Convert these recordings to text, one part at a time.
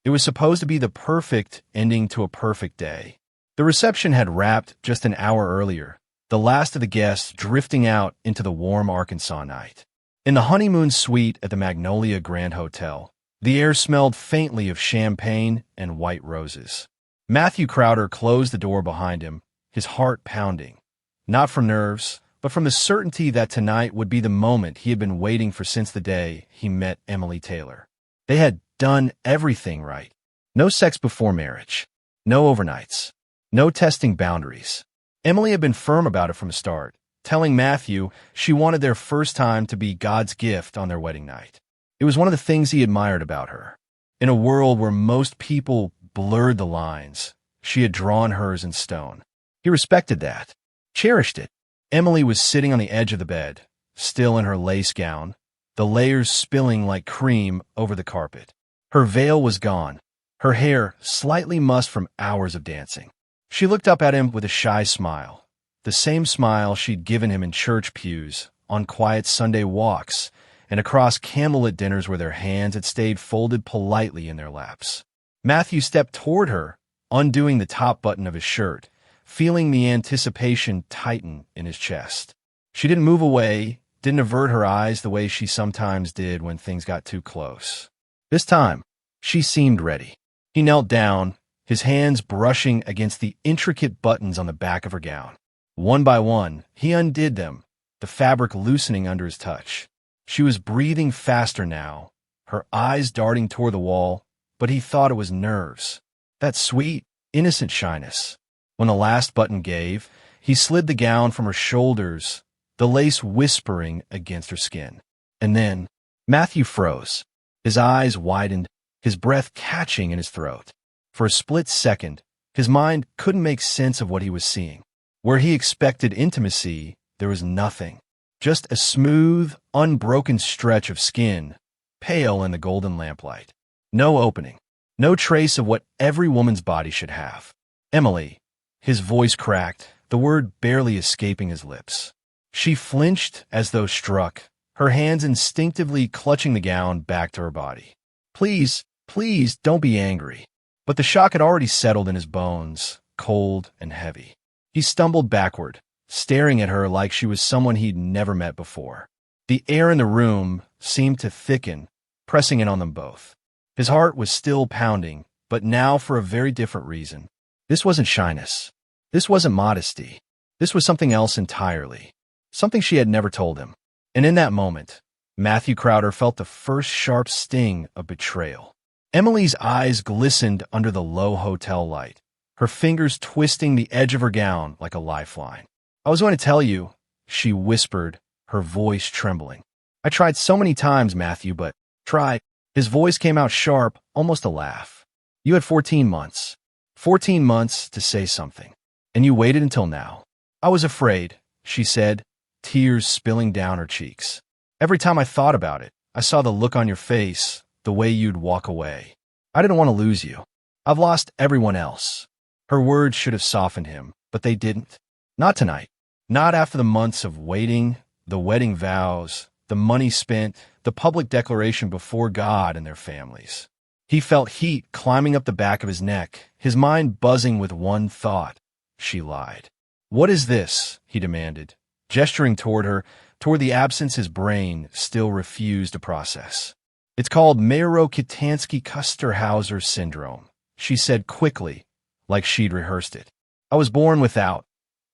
It was supposed to be the perfect ending to a perfect day. The reception had wrapped just an hour earlier, the last of the guests drifting out into the warm Arkansas night. In the honeymoon suite at the Magnolia Grand Hotel, the air smelled faintly of champagne and white roses. Matthew Crowder closed the door behind him, his heart pounding, not from nerves, but from the certainty that tonight would be the moment he had been waiting for since the day he met Emily Taylor. They had done everything right. No sex before marriage. No overnights. No testing boundaries. Emily had been firm about it from the start, telling Matthew she wanted their first time to be God's gift on their wedding night. It was one of the things he admired about her. In a world where most people blurred the lines, she had drawn hers in stone. He respected that, cherished it. Emily was sitting on the edge of the bed, still in her lace gown, the layers spilling like cream over the carpet. Her veil was gone, her hair slightly mussed from hours of dancing. She looked up at him with a shy smile, the same smile she'd given him in church pews, on quiet Sunday walks, and across candlelit dinners where their hands had stayed folded politely in their laps. Matthew stepped toward her, undoing the top button of his shirt, feeling the anticipation tighten in his chest. She didn't move away, didn't avert her eyes the way she sometimes did when things got too close. This time, she seemed ready. He knelt down, his hands brushing against the intricate buttons on the back of her gown. One by one, he undid them, the fabric loosening under his touch. She was breathing faster now, her eyes darting toward the wall, but he thought it was nerves. That sweet, innocent shyness. When the last button gave, he slid the gown from her shoulders, the lace whispering against her skin. And then, Matthew froze. His eyes widened, his breath catching in his throat. For a split second, his mind couldn't make sense of what he was seeing. Where he expected intimacy, there was nothing. Just a smooth, unbroken stretch of skin, pale in the golden lamplight. No opening. No trace of what every woman's body should have. Emily. His voice cracked, the word barely escaping his lips. She flinched as though struck, her hands instinctively clutching the gown back to her body. Please, please, don't be angry. But the shock had already settled in his bones, cold and heavy. He stumbled backward, staring at her like she was someone he'd never met before. The air in the room seemed to thicken, pressing in on them both. His heart was still pounding, but now for a very different reason. This wasn't shyness. This wasn't modesty. This was something else entirely. Something she had never told him. And in that moment, Matthew Crowder felt the first sharp sting of betrayal. Emily's eyes glistened under the low hotel light, her fingers twisting the edge of her gown like a lifeline. I was going to tell you, she whispered, her voice trembling. I tried so many times, Matthew, but try. His voice came out sharp, almost a laugh. You had 14 months. 14 months to say something. And you waited until now. I was afraid, she said, tears spilling down her cheeks. Every time I thought about it, I saw the look on your face, the way you'd walk away. I didn't want to lose you. I've lost everyone else. Her words should have softened him, but they didn't. Not tonight. Not after the months of waiting, the wedding vows, the money spent, the public declaration before God and their families. He felt heat climbing up the back of his neck, his mind buzzing with one thought. She lied. What is this? He demanded, gesturing toward her, toward the absence his brain still refused to process. It's called Mayer-Rokitansky-Kusterhauser syndrome, she said quickly, like she'd rehearsed it. I was born without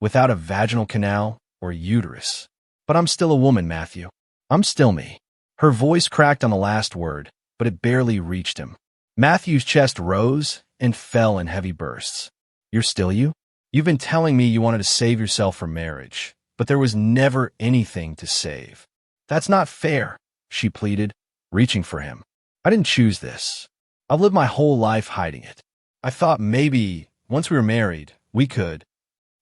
a vaginal canal or uterus. But I'm still a woman, Matthew. I'm still me. Her voice cracked on the last word, but it barely reached him. Matthew's chest rose and fell in heavy bursts. You're still you? You've been telling me you wanted to save yourself for marriage, but there was never anything to save. That's not fair, she pleaded, reaching for him. I didn't choose this. I've lived my whole life hiding it. I thought maybe, once we were married, we could.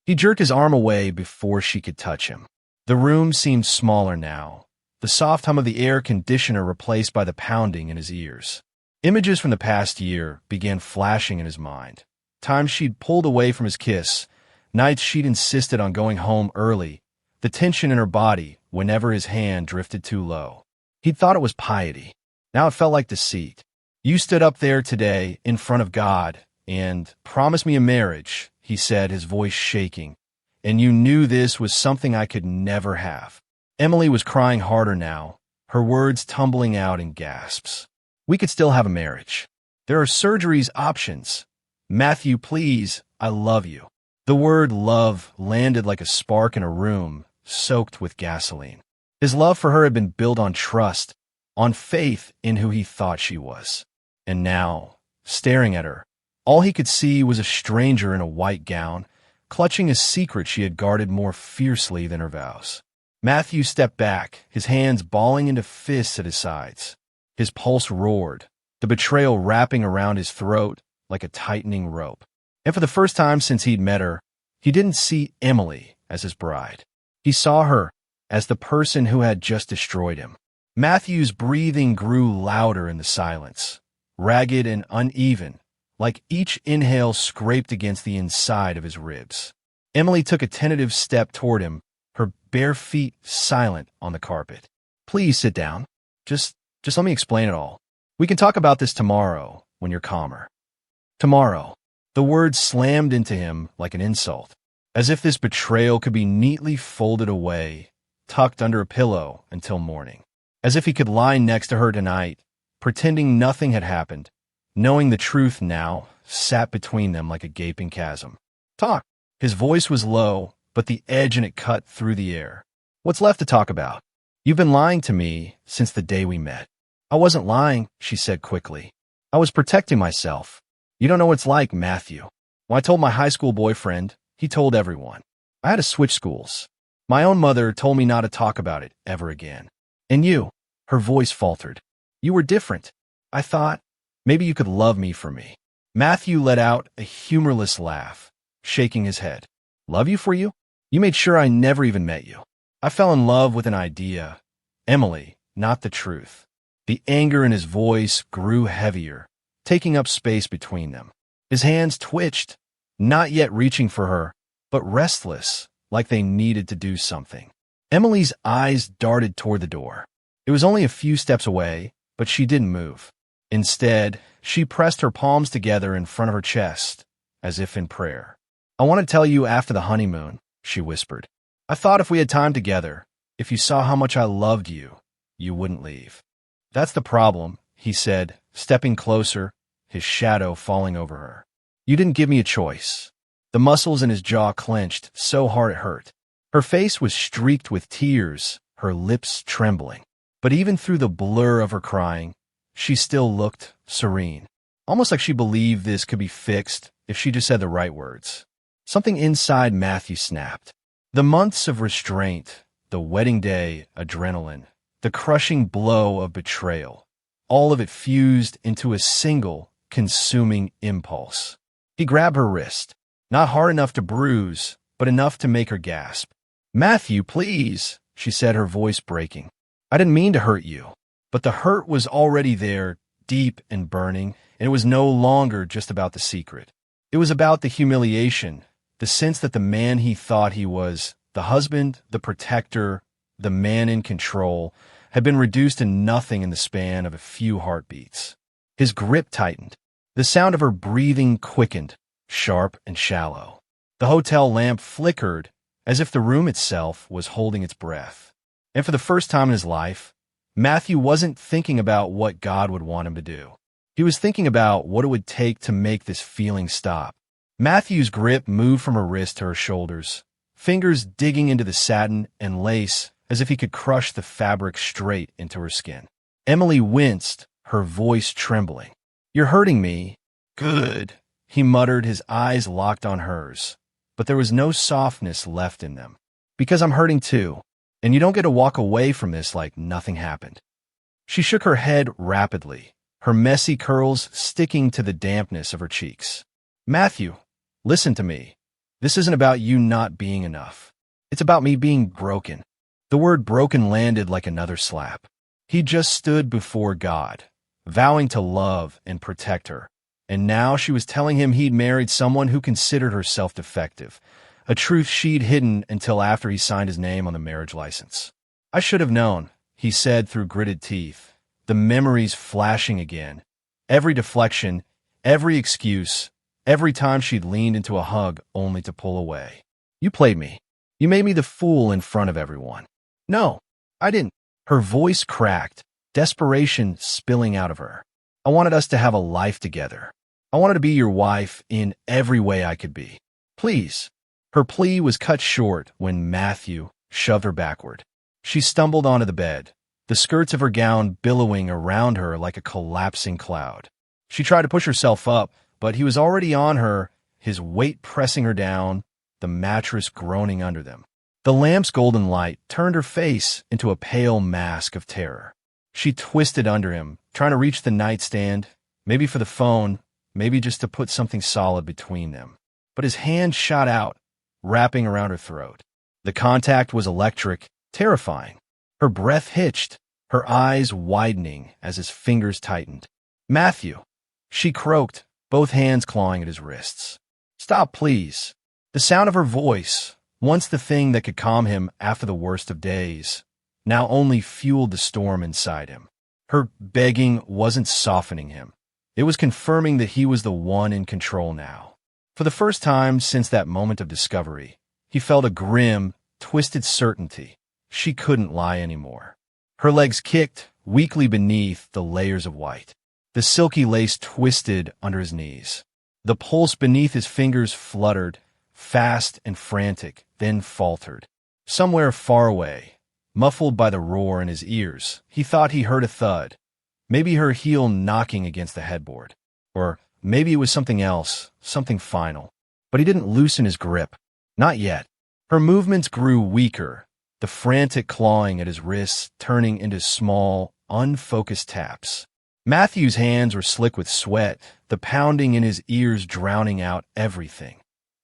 He jerked his arm away before she could touch him. The room seemed smaller now, the soft hum of the air conditioner replaced by the pounding in his ears. Images from the past year began flashing in his mind. Times she'd pulled away from his kiss, nights she'd insisted on going home early, the tension in her body whenever his hand drifted too low. He'd thought it was piety. Now it felt like deceit. You stood up there today in front of God and promised me a marriage, he said, his voice shaking, and you knew this was something I could never have. Emily was crying harder now, her words tumbling out in gasps. We could still have a marriage. There are surgery's options. Matthew, please, I love you. The word love landed like a spark in a room soaked with gasoline. His love for her had been built on trust, on faith in who he thought she was. And now, staring at her, all he could see was a stranger in a white gown, clutching a secret she had guarded more fiercely than her vows. Matthew stepped back, his hands balling into fists at his sides. His pulse roared, the betrayal wrapping around his throat like a tightening rope. And for the first time since he'd met her, he didn't see Emily as his bride. He saw her as the person who had just destroyed him. Matthew's breathing grew louder in the silence, ragged and uneven, like each inhale scraped against the inside of his ribs. Emily took a tentative step toward him, her bare feet silent on the carpet. Please sit down. Just let me explain it all. We can talk about this tomorrow when you're calmer. Tomorrow. The word slammed into him like an insult, as if this betrayal could be neatly folded away, tucked under a pillow until morning. As if he could lie next to her tonight, pretending nothing had happened, knowing the truth now sat between them like a gaping chasm. Talk. His voice was low, but the edge in it cut through the air. What's left to talk about? You've been lying to me since the day we met. I wasn't lying, she said quickly. I was protecting myself. You don't know what it's like, Matthew. When I told my high school boyfriend, he told everyone. I had to switch schools. My own mother told me not to talk about it ever again. And you, her voice faltered. You were different. I thought, maybe you could love me for me. Matthew let out a humorless laugh, shaking his head. Love you for you? You made sure I never even met you. I fell in love with an idea. Emily, not the truth. The anger in his voice grew heavier, taking up space between them. His hands twitched, not yet reaching for her, but restless, like they needed to do something. Emily's eyes darted toward the door. It was only a few steps away, but she didn't move. Instead, she pressed her palms together in front of her chest, as if in prayer. I want to tell you after the honeymoon, she whispered. I thought if we had time together, if you saw how much I loved you, you wouldn't leave. That's the problem, he said, stepping closer, his shadow falling over her. You didn't give me a choice. The muscles in his jaw clenched so hard it hurt. Her face was streaked with tears, her lips trembling. But even through the blur of her crying, she still looked serene, almost like she believed this could be fixed if she just said the right words. Something inside Matthew snapped. The months of restraint, the wedding day adrenaline, the crushing blow of betrayal, all of it fused into a single, consuming impulse. He grabbed her wrist, not hard enough to bruise, but enough to make her gasp. Matthew, please, she said, her voice breaking. I didn't mean to hurt you. But the hurt was already there, deep and burning, and it was no longer just about the secret. It was about the humiliation, the sense that the man he thought he was, the husband, the protector, the man in control, had been reduced to nothing in the span of a few heartbeats. His grip tightened. The sound of her breathing quickened, sharp and shallow. The hotel lamp flickered, as if the room itself was holding its breath. And for the first time in his life, Matthew wasn't thinking about what God would want him to do. He was thinking about what it would take to make this feeling stop. Matthew's grip moved from her wrist to her shoulders, fingers digging into the satin and lace as if he could crush the fabric straight into her skin. Emily winced, her voice trembling. You're hurting me. Good, he muttered, his eyes locked on hers. But there was no softness left in them. Because I'm hurting too. And you don't get to walk away from this like nothing happened. She shook her head rapidly, her messy curls sticking to the dampness of her cheeks. Matthew, listen to me. This isn't about you not being enough. It's about me being broken. The word broken landed like another slap. He just stood before God, vowing to love and protect her. And now she was telling him he'd married someone who considered herself defective, a truth she'd hidden until after he signed his name on the marriage license. I should have known, he said through gritted teeth, the memories flashing again, Every deflection, every excuse, every time she'd leaned into a hug only to pull away. You played me. You made me the fool in front of everyone. No, I didn't. Her voice cracked, desperation spilling out of her. I wanted us to have a life together. I wanted to be your wife in every way I could be. Please. Her plea was cut short when Matthew shoved her backward. She stumbled onto the bed, the skirts of her gown billowing around her like a collapsing cloud. She tried to push herself up, but he was already on her, his weight pressing her down, the mattress groaning under them. The lamp's golden light turned her face into a pale mask of terror. She twisted under him, trying to reach the nightstand, maybe for the phone, maybe just to put something solid between them. But his hand shot out, wrapping around her throat. The contact was electric, terrifying. Her breath hitched, her eyes widening as his fingers tightened. Matthew, she croaked, both hands clawing at his wrists. Stop, please. The sound of her voice, once the thing that could calm him after the worst of days, now only fueled the storm inside him. Her begging wasn't softening him. It was confirming that he was the one in control now. For the first time since that moment of discovery, he felt a grim, twisted certainty. She couldn't lie anymore. Her legs kicked weakly beneath the layers of white. The silky lace twisted under his knees. The pulse beneath his fingers fluttered, fast and frantic, then faltered. Somewhere far away, muffled by the roar in his ears, he thought he heard a thud. Maybe her heel knocking against the headboard. Or maybe it was something else, something final. But he didn't loosen his grip. Not yet. Her movements grew weaker, the frantic clawing at his wrists turning into small, unfocused taps. Matthew's hands were slick with sweat, the pounding in his ears drowning out everything.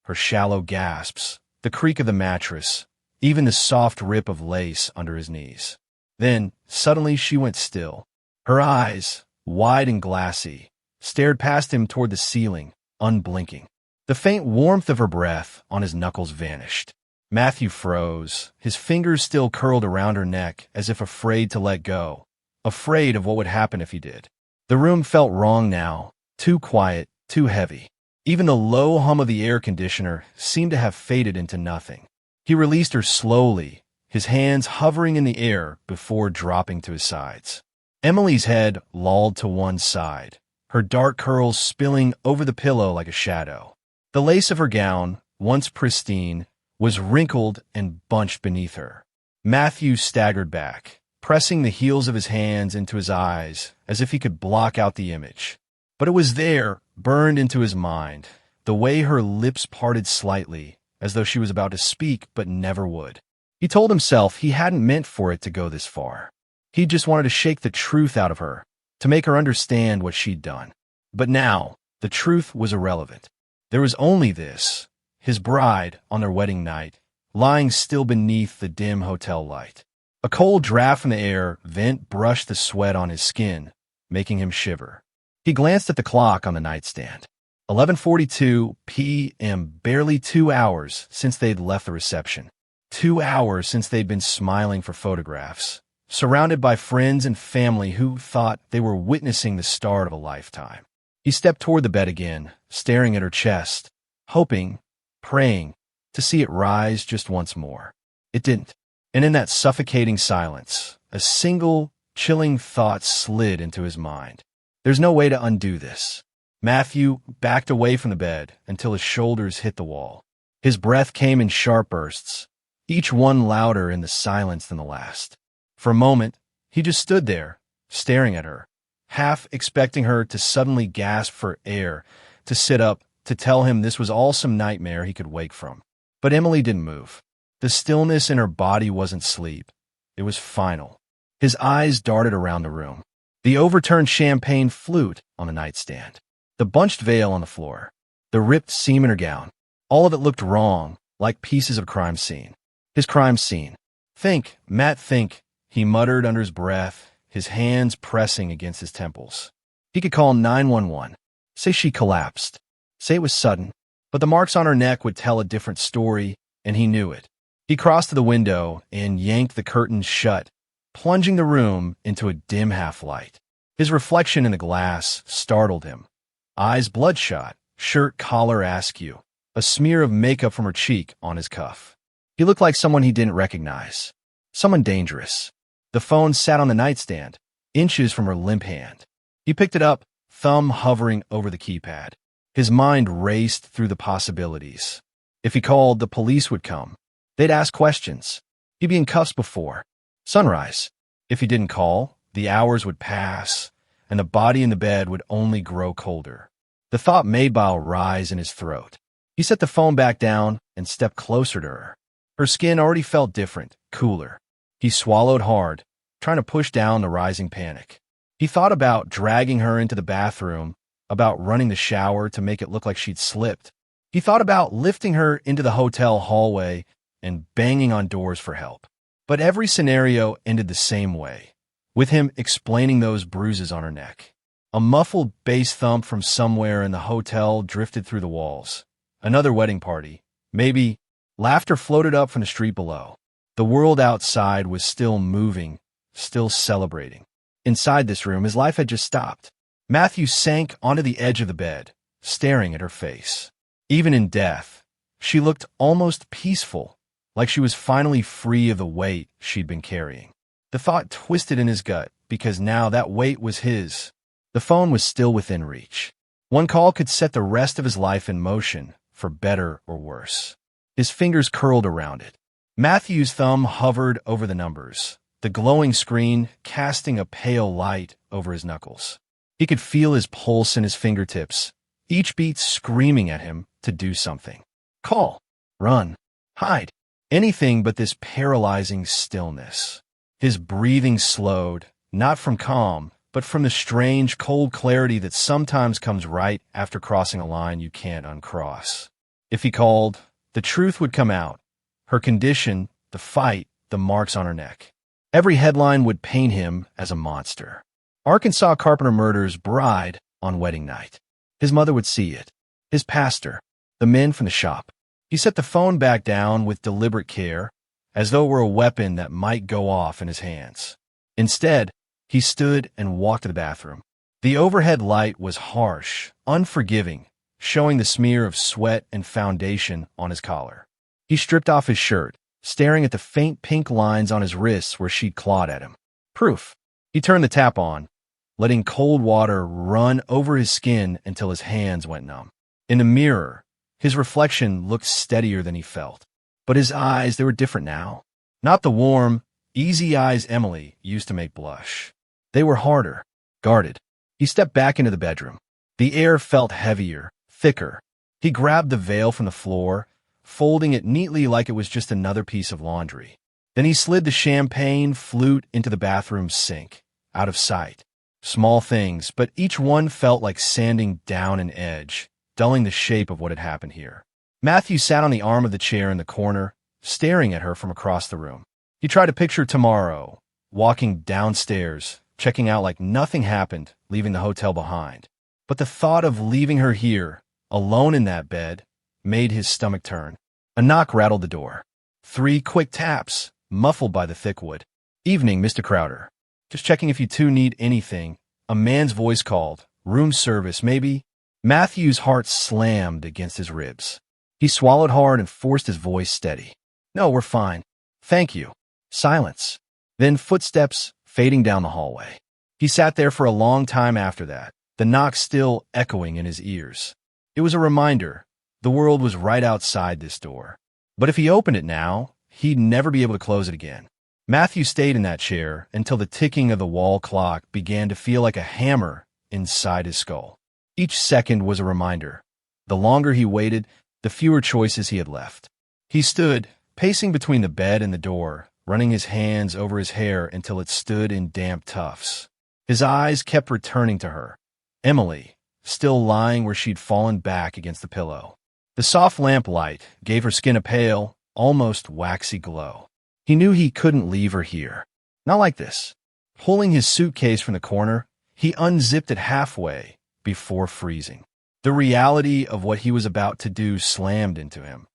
Her shallow gasps, the creak of the mattress, even the soft rip of lace under his knees. Then, suddenly she went still. Her eyes, wide and glassy, stared past him toward the ceiling, unblinking. The faint warmth of her breath on his knuckles vanished. Matthew froze, his fingers still curled around her neck as if afraid to let go, afraid of what would happen if he did. The room felt wrong now, too quiet, too heavy. Even the low hum of the air conditioner seemed to have faded into nothing. He released her slowly, his hands hovering in the air before dropping to his sides. Emily's head lolled to one side, her dark curls spilling over the pillow like a shadow. The lace of her gown, once pristine, was wrinkled and bunched beneath her. Matthew staggered back, pressing the heels of his hands into his eyes as if he could block out the image. But it was there, burned into his mind, the way her lips parted slightly, as though she was about to speak but never would. He told himself he hadn't meant for it to go this far. He just wanted to shake the truth out of her, to make her understand what she'd done. But now, the truth was irrelevant. There was only this, his bride on their wedding night, lying still beneath the dim hotel light. A cold draft from the air vent brushed the sweat on his skin, making him shiver. He glanced at the clock on the nightstand. 11:42 p.m., barely 2 hours since they'd left the reception. 2 hours since they'd been smiling for photographs, surrounded by friends and family who thought they were witnessing the start of a lifetime. He stepped toward the bed again, staring at her chest, hoping, praying, to see it rise just once more. It didn't. And in that suffocating silence, a single, chilling thought slid into his mind. There's no way to undo this. Matthew backed away from the bed until his shoulders hit the wall. His breath came in sharp bursts, each one louder in the silence than the last. For a moment, he just stood there, staring at her, half expecting her to suddenly gasp for air, to sit up, to tell him this was all some nightmare he could wake from. But Emily didn't move. The stillness in her body wasn't sleep. It was final. His eyes darted around the room. The overturned champagne flute on the nightstand. The bunched veil on the floor. The ripped seam in her gown. All of it looked wrong, like pieces of a crime scene. His crime scene. Think, Matt, think, he muttered under his breath, his hands pressing against his temples. He could call 911. Say she collapsed. Say it was sudden. But the marks on her neck would tell a different story, and he knew it. He crossed to the window and yanked the curtains shut, plunging the room into a dim half-light. His reflection in the glass startled him. Eyes bloodshot, shirt collar askew, a smear of makeup from her cheek on his cuff. He looked like someone he didn't recognize. Someone dangerous. The phone sat on the nightstand, inches from her limp hand. He picked it up, thumb hovering over the keypad. His mind raced through the possibilities. If he called, the police would come. They'd ask questions. He'd be in cuffs before sunrise. If he didn't call, the hours would pass, and the body in the bed would only grow colder. The thought made bile rise in his throat. He set the phone back down and stepped closer to her. Her skin already felt different, cooler. He swallowed hard, trying to push down the rising panic. He thought about dragging her into the bathroom, about running the shower to make it look like she'd slipped. He thought about lifting her into the hotel hallway and banging on doors for help. But every scenario ended the same way, with him explaining those bruises on her neck. A muffled bass thump from somewhere in the hotel drifted through the walls. Another wedding party. Maybe. Laughter floated up from the street below. The world outside was still moving, still celebrating. Inside this room, his life had just stopped. Matthew sank onto the edge of the bed, staring at her face. Even in death, she looked almost peaceful, like she was finally free of the weight she'd been carrying. The thought twisted in his gut, because now that weight was his. The phone was still within reach. One call could set the rest of his life in motion, for better or worse. His fingers curled around it. Matthew's thumb hovered over the numbers, the glowing screen casting a pale light over his knuckles. He could feel his pulse in his fingertips, each beat screaming at him to do something. Call, run, hide, anything but this paralyzing stillness. His breathing slowed, not from calm, but from the strange, cold clarity that sometimes comes right after crossing a line you can't uncross. If he called, the truth would come out. Her condition, the fight, the marks on her neck. Every headline would paint him as a monster. Arkansas carpenter murders bride on wedding night. His mother would see it. His pastor. The men from the shop. He set the phone back down with deliberate care, as though it were a weapon that might go off in his hands. Instead, he stood and walked to the bathroom. The overhead light was harsh, unforgiving, showing the smear of sweat and foundation on his collar. He stripped off his shirt, staring at the faint pink lines on his wrists where she'd clawed at him. Proof. He turned the tap on, letting cold water run over his skin until his hands went numb. In the mirror, his reflection looked steadier than he felt. But his eyes, they were different now. Not the warm, easy eyes Emily used to make blush. They were harder, guarded. He stepped back into the bedroom. The air felt heavier, thicker. He grabbed the veil from the floor, folding it neatly like it was just another piece of laundry. Then he slid the champagne flute into the bathroom sink, out of sight. Small things, but each one felt like sanding down an edge, dulling the shape of what had happened here. Matthew sat on the arm of the chair in the corner, staring at her from across the room. He tried to picture tomorrow, walking downstairs, checking out like nothing happened, leaving the hotel behind. But the thought of leaving her here, alone in that bed, made his stomach turn. A knock rattled the door. 3 quick taps, muffled by the thick wood. Evening, Mr. Crowder. Just checking if you two need anything. A man's voice called. Room service, maybe? Matthew's heart slammed against his ribs. He swallowed hard and forced his voice steady. No, we're fine. Thank you. Silence. Then footsteps fading down the hallway. He sat there for a long time after that, the knock still echoing in his ears. It was a reminder. The world was right outside this door. But if he opened it now, he'd never be able to close it again. Matthew stayed in that chair until the ticking of the wall clock began to feel like a hammer inside his skull. Each second was a reminder. The longer he waited, the fewer choices he had left. He stood, pacing between the bed and the door, running his hands over his hair until it stood in damp tufts. His eyes kept returning to her. Emily, still lying where she'd fallen back against the pillow. The soft lamplight gave her skin a pale, almost waxy glow. He knew he couldn't leave her here. Not like this. Pulling his suitcase from the corner, he unzipped it halfway before freezing. The reality of what he was about to do slammed into him,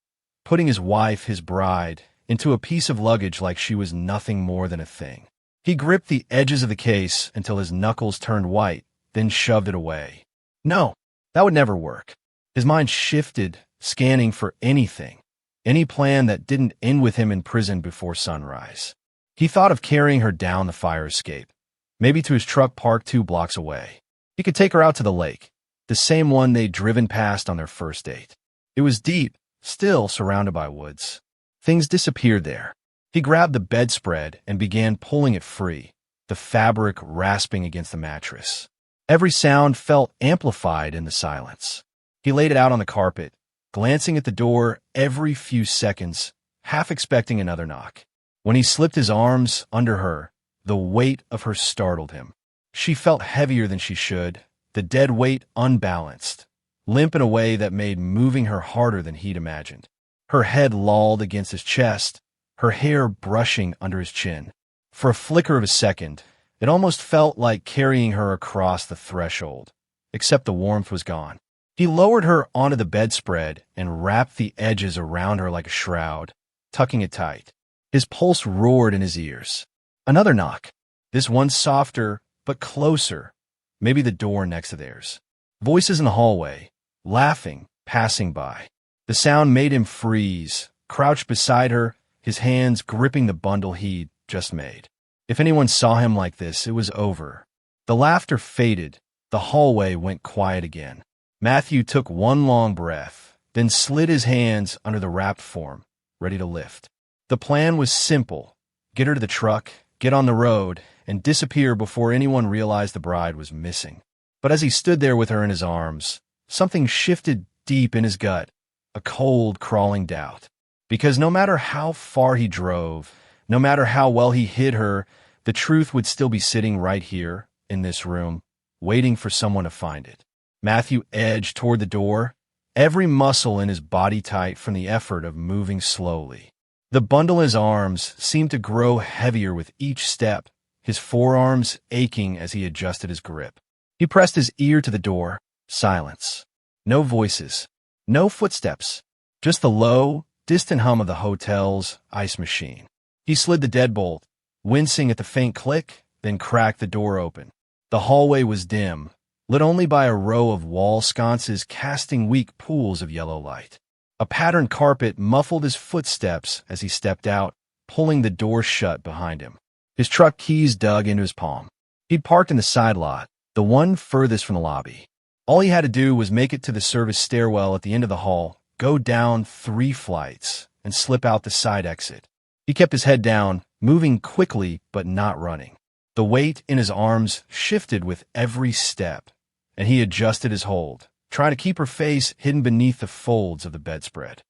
putting his wife, his bride, into a piece of luggage like she was nothing more than a thing. He gripped the edges of the case until his knuckles turned white, then shoved it away. No, that would never work. His mind shifted, scanning for anything, any plan that didn't end with him in prison before sunrise. He thought of carrying her down the fire escape, maybe to his truck parked 2 blocks away. He could take her out to the lake, the same one they'd driven past on their first date. It was deep, still surrounded by woods. Things disappeared there. He grabbed the bedspread and began pulling it free, the fabric rasping against the mattress. Every sound felt amplified in the silence. He laid it out on the carpet, glancing at the door every few seconds, half expecting another knock. When he slipped his arms under her, the weight of her startled him. She felt heavier than she should, the dead weight unbalanced, limp in a way that made moving her harder than he'd imagined. Her head lolled against his chest, her hair brushing under his chin. For a flicker of a second, it almost felt like carrying her across the threshold, except the warmth was gone. He lowered her onto the bedspread and wrapped the edges around her like a shroud, tucking it tight. His pulse roared in his ears. Another knock, this one softer, but closer, maybe the door next to theirs. Voices in the hallway, laughing, passing by. The sound made him freeze, crouched beside her, his hands gripping the bundle he'd just made. If anyone saw him like this, it was over. The laughter faded. The hallway went quiet again. Matthew took one long breath, then slid his hands under the wrapped form, ready to lift. The plan was simple. Get her to the truck, get on the road, and disappear before anyone realized the bride was missing. But as he stood there with her in his arms, something shifted deep in his gut, a cold, crawling doubt. Because no matter how far he drove, no matter how well he hid her, the truth would still be sitting right here, in this room, waiting for someone to find it. Matthew edged toward the door, every muscle in his body tight from the effort of moving slowly. The bundle in his arms seemed to grow heavier with each step, his forearms aching as he adjusted his grip. He pressed his ear to the door. Silence. No voices. No footsteps. Just the low, distant hum of the hotel's ice machine. He slid the deadbolt, wincing at the faint click, then cracked the door open. The hallway was dim, lit only by a row of wall sconces casting weak pools of yellow light. A patterned carpet muffled his footsteps as he stepped out, pulling the door shut behind him. His truck keys dug into his palm. He'd parked in the side lot, the one furthest from the lobby. All he had to do was make it to the service stairwell at the end of the hall, go down 3 flights, and slip out the side exit. He kept his head down, moving quickly but not running. The weight in his arms shifted with every step, and he adjusted his hold, trying to keep her face hidden beneath the folds of the bedspread.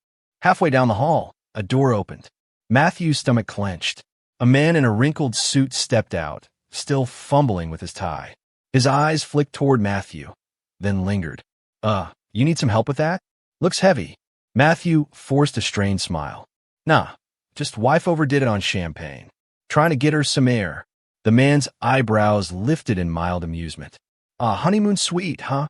Halfway down the hall, a door opened. Matthew's stomach clenched. A man in a wrinkled suit stepped out, still fumbling with his tie. His eyes flicked toward Matthew, then lingered. You need some help with that? Looks heavy." Matthew forced a strained smile. "Nah, just wife overdid it on champagne. Trying to get her some air." The man's eyebrows lifted in mild amusement. Honeymoon suite, huh?"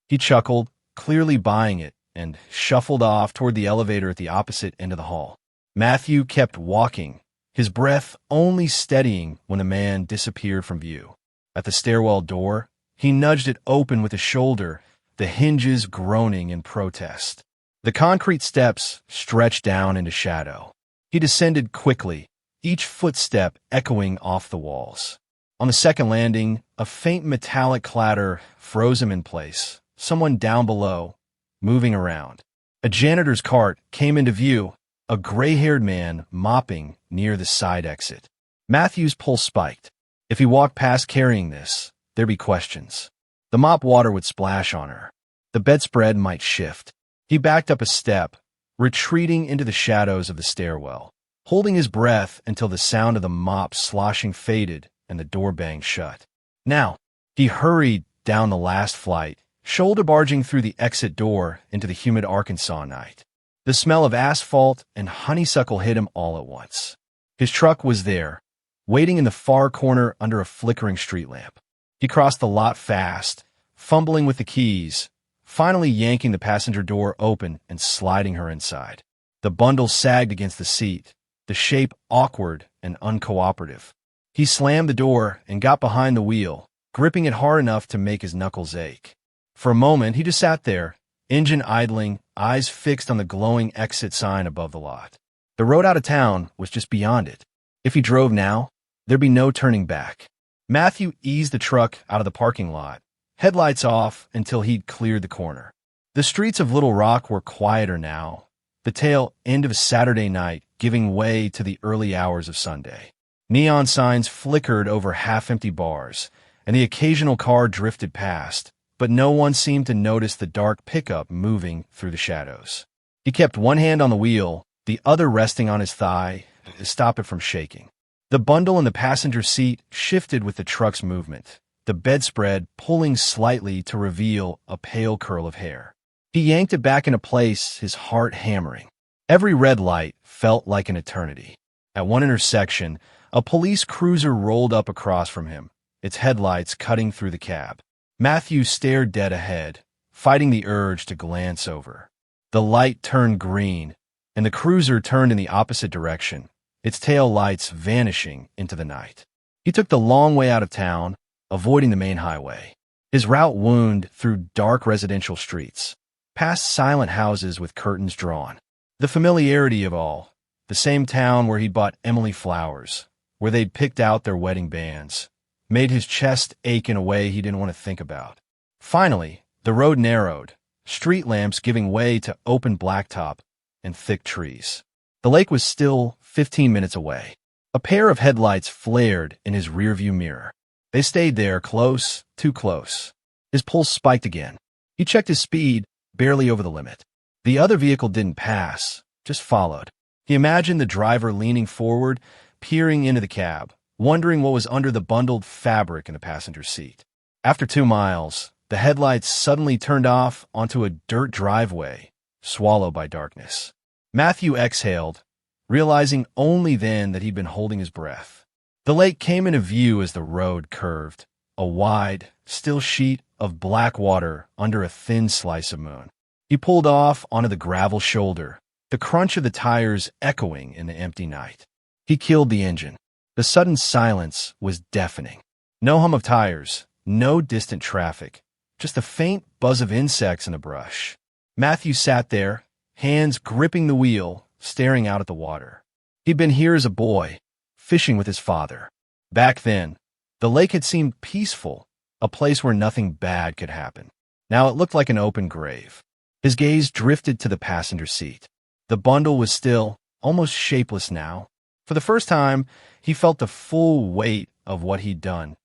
He chuckled, clearly buying it, and shuffled off toward the elevator at the opposite end of the hall. Matthew kept walking, his breath only steadying when the man disappeared from view. At the stairwell door, he nudged it open with a shoulder, the hinges groaning in protest. The concrete steps stretched down into shadow. He descended quickly, each footstep echoing off the walls. On the second landing, a faint metallic clatter froze him in place, someone down below, moving around. A janitor's cart came into view, a gray-haired man mopping near the side exit. Matthew's pulse spiked. If he walked past carrying this, there'd be questions. The mop water would splash on her. The bedspread might shift. He backed up a step, retreating into the shadows of the stairwell, holding his breath until the sound of the mop sloshing faded and the door banged shut. Now, he hurried down the last flight, shoulder barging through the exit door into the humid Arkansas night. The smell of asphalt and honeysuckle hit him all at once. His truck was there, waiting in the far corner under a flickering street lamp. He crossed the lot fast, fumbling with the keys, finally yanking the passenger door open and sliding her inside. The bundle sagged against the seat, the shape awkward and uncooperative. He slammed the door and got behind the wheel, gripping it hard enough to make his knuckles ache. For a moment, he just sat there, engine idling, eyes fixed on the glowing exit sign above the lot. The road out of town was just beyond it. If he drove now, there'd be no turning back. Matthew eased the truck out of the parking lot, headlights off until he'd cleared the corner. The streets of Little Rock were quieter now, the tail end of a Saturday night giving way to the early hours of Sunday. Neon signs flickered over half-empty bars, and the occasional car drifted past, but no one seemed to notice the dark pickup moving through the shadows. He kept one hand on the wheel, the other resting on his thigh, to stop it from shaking. The bundle in the passenger seat shifted with the truck's movement, the bedspread pulling slightly to reveal a pale curl of hair. He yanked it back into place, his heart hammering. Every red light felt like an eternity. At one intersection, a police cruiser rolled up across from him, its headlights cutting through the cab. Matthew stared dead ahead, fighting the urge to glance over. The light turned green, and the cruiser turned in the opposite direction, its tail lights vanishing into the night. He took the long way out of town, avoiding the main highway. His route wound through dark residential streets, past silent houses with curtains drawn. The familiarity of all, the same town where he'd bought Emily flowers, where they'd picked out their wedding bands, made his chest ache in a way he didn't want to think about. Finally, the road narrowed, street lamps giving way to open blacktop and thick trees. The lake was still 15 minutes away. A pair of headlights flared in his rearview mirror. They stayed there, close, too close. His pulse spiked again. He checked his speed, barely over the limit. The other vehicle didn't pass, just followed. He imagined the driver leaning forward, peering into the cab, wondering what was under the bundled fabric in the passenger seat. After 2 miles, the headlights suddenly turned off onto a dirt driveway, swallowed by darkness. Matthew exhaled, realizing only then that he'd been holding his breath. The lake came into view as the road curved, a wide, still sheet of black water under a thin slice of moon. He pulled off onto the gravel shoulder, the crunch of the tires echoing in the empty night. He killed the engine. The sudden silence was deafening. No hum of tires, no distant traffic, just a faint buzz of insects in the brush. Matthew sat there, hands gripping the wheel, staring out at the water. He'd been here as a boy, fishing with his father. Back then, the lake had seemed peaceful, a place where nothing bad could happen. Now it looked like an open grave. His gaze drifted to the passenger seat. The bundle was still, almost shapeless now. For the first time, he felt the full weight of what he'd done,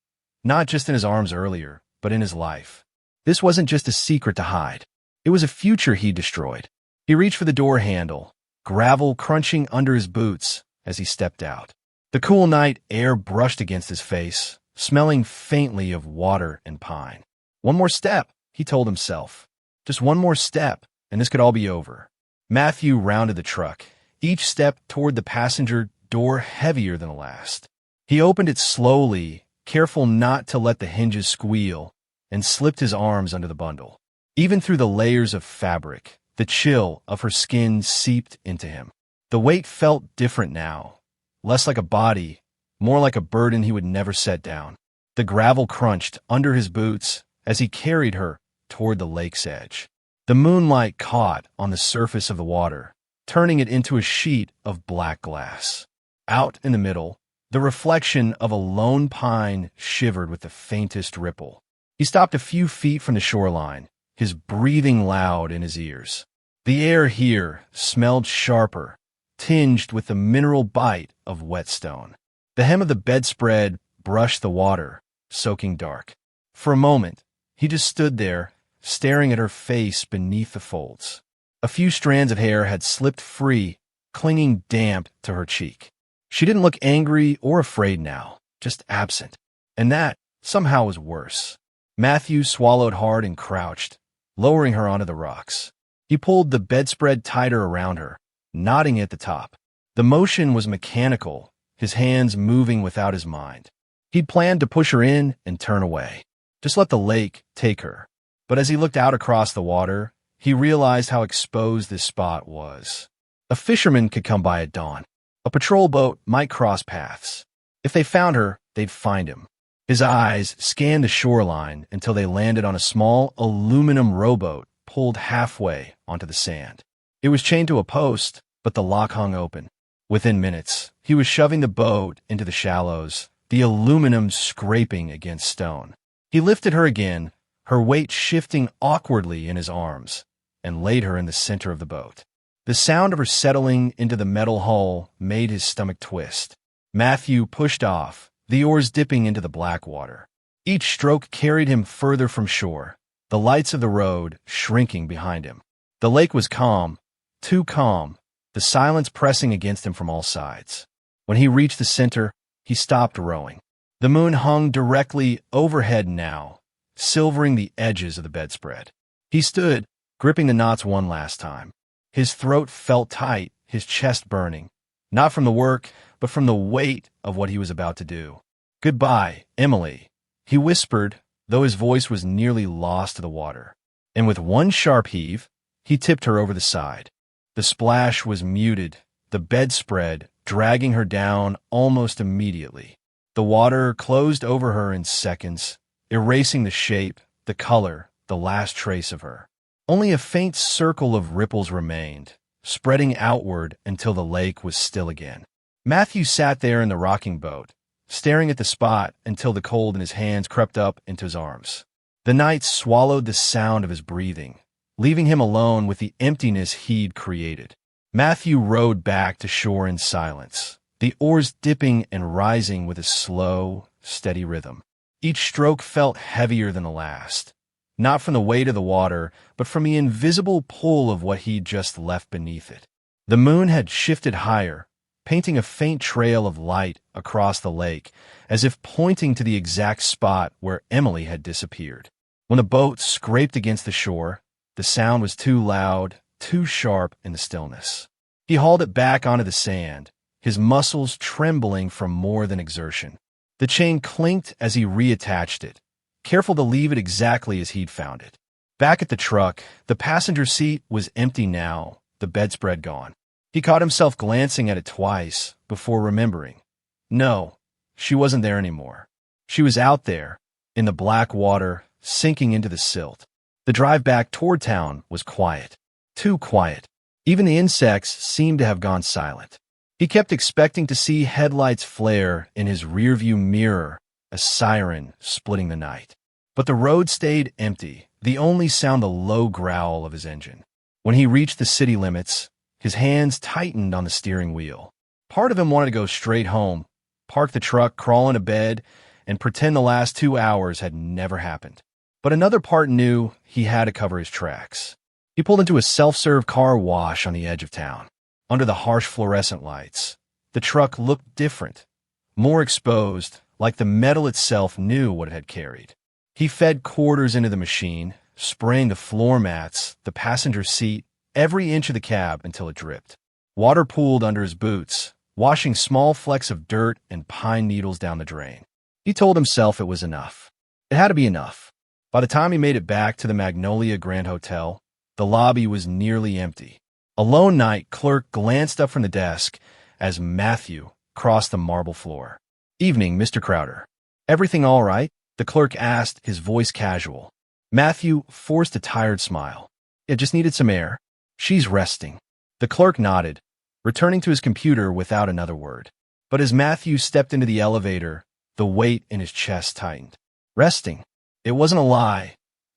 not just in his arms earlier, but in his life. This wasn't just a secret to hide. It was a future he destroyed. He reached for the door handle, gravel crunching under his boots as he stepped out. The cool night air brushed against his face, smelling faintly of water and pine. One more step, he told himself. Just one more step, and this could all be over. Matthew rounded the truck, each step toward the passenger door heavier than the last. He opened it slowly, careful not to let the hinges squeal, and slipped his arms under the bundle. Even through the layers of fabric, the chill of her skin seeped into him. The weight felt different now, less like a body, more like a burden he would never set down. The gravel crunched under his boots as he carried her toward the lake's edge. The moonlight caught on the surface of the water, turning it into a sheet of black glass. Out in the middle, the reflection of a lone pine shivered with the faintest ripple. He stopped a few feet from the shoreline, his breathing loud in his ears. The air here smelled sharper, tinged with the mineral bite of whetstone. The hem of the bedspread brushed the water, soaking dark. For a moment, he just stood there, staring at her face beneath the folds. A few strands of hair had slipped free, clinging damp to her cheek. She didn't look angry or afraid now, just absent. And that, somehow, was worse. Matthew swallowed hard and crouched, lowering her onto the rocks. He pulled the bedspread tighter around her, knotting at the top. The motion was mechanical, his hands moving without his mind. He'd planned to push her in and turn away. Just let the lake take her. But as he looked out across the water, he realized how exposed this spot was. A fisherman could come by at dawn. A patrol boat might cross paths. If they found her, they'd find him. His eyes scanned the shoreline until they landed on a small aluminum rowboat pulled halfway onto the sand. It was chained to a post, but the lock hung open. Within minutes, he was shoving the boat into the shallows, the aluminum scraping against stone. He lifted her again, her weight shifting awkwardly in his arms, and laid her in the center of the boat. The sound of her settling into the metal hull made his stomach twist. Matthew pushed off, the oars dipping into the black water. Each stroke carried him further from shore, the lights of the road shrinking behind him. The lake was calm, too calm, the silence pressing against him from all sides. When he reached the center, he stopped rowing. The moon hung directly overhead now, silvering the edges of the bedspread. He stood, gripping the knots one last time. His throat felt tight, his chest burning, not from the work, but from the weight of what he was about to do. "Goodbye, Emily," he whispered, though his voice was nearly lost to the water. And with one sharp heave, he tipped her over the side. The splash was muted, the bedspread dragging her down almost immediately. The water closed over her in seconds, erasing the shape, the color, the last trace of her. Only a faint circle of ripples remained, spreading outward until the lake was still again. Matthew sat there in the rocking boat, staring at the spot until the cold in his hands crept up into his arms. The night swallowed the sound of his breathing, leaving him alone with the emptiness he'd created. Matthew rowed back to shore in silence, the oars dipping and rising with a slow, steady rhythm. Each stroke felt heavier than the last, not from the weight of the water, but from the invisible pull of what he'd just left beneath it. The moon had shifted higher, painting a faint trail of light across the lake, as if pointing to the exact spot where Emily had disappeared. When the boat scraped against the shore, the sound was too loud, too sharp in the stillness. He hauled it back onto the sand, his muscles trembling from more than exertion. The chain clinked as he reattached it, careful to leave it exactly as he'd found it. Back at the truck, the passenger seat was empty now, the bedspread gone. He caught himself glancing at it twice before remembering. No, she wasn't there anymore. She was out there, in the black water, sinking into the silt. The drive back toward town was quiet. Too quiet. Even the insects seemed to have gone silent. He kept expecting to see headlights flare in his rearview mirror, a siren splitting the night. But the road stayed empty, the only sound the low growl of his engine. When he reached the city limits, his hands tightened on the steering wheel. Part of him wanted to go straight home, park the truck, crawl into bed, and pretend the last 2 hours had never happened. But another part knew he had to cover his tracks. He pulled into a self-serve car wash on the edge of town. Under the harsh fluorescent lights, the truck looked different, more exposed, like the metal itself knew what it had carried. He fed quarters into the machine, spraying the floor mats, the passenger seat, every inch of the cab until it dripped. Water pooled under his boots, washing small flecks of dirt and pine needles down the drain. He told himself it was enough. It had to be enough. By the time he made it back to the Magnolia Grand Hotel, the lobby was nearly empty. A lone night clerk glanced up from the desk as Matthew crossed the marble floor. "Evening, Mr. Crowder. Everything all right?" the clerk asked, his voice casual. Matthew forced a tired smile. "It just needed some air. She's resting." The clerk nodded, returning to his computer without another word. But as Matthew stepped into the elevator, the weight in his chest tightened. Resting. It wasn't a lie.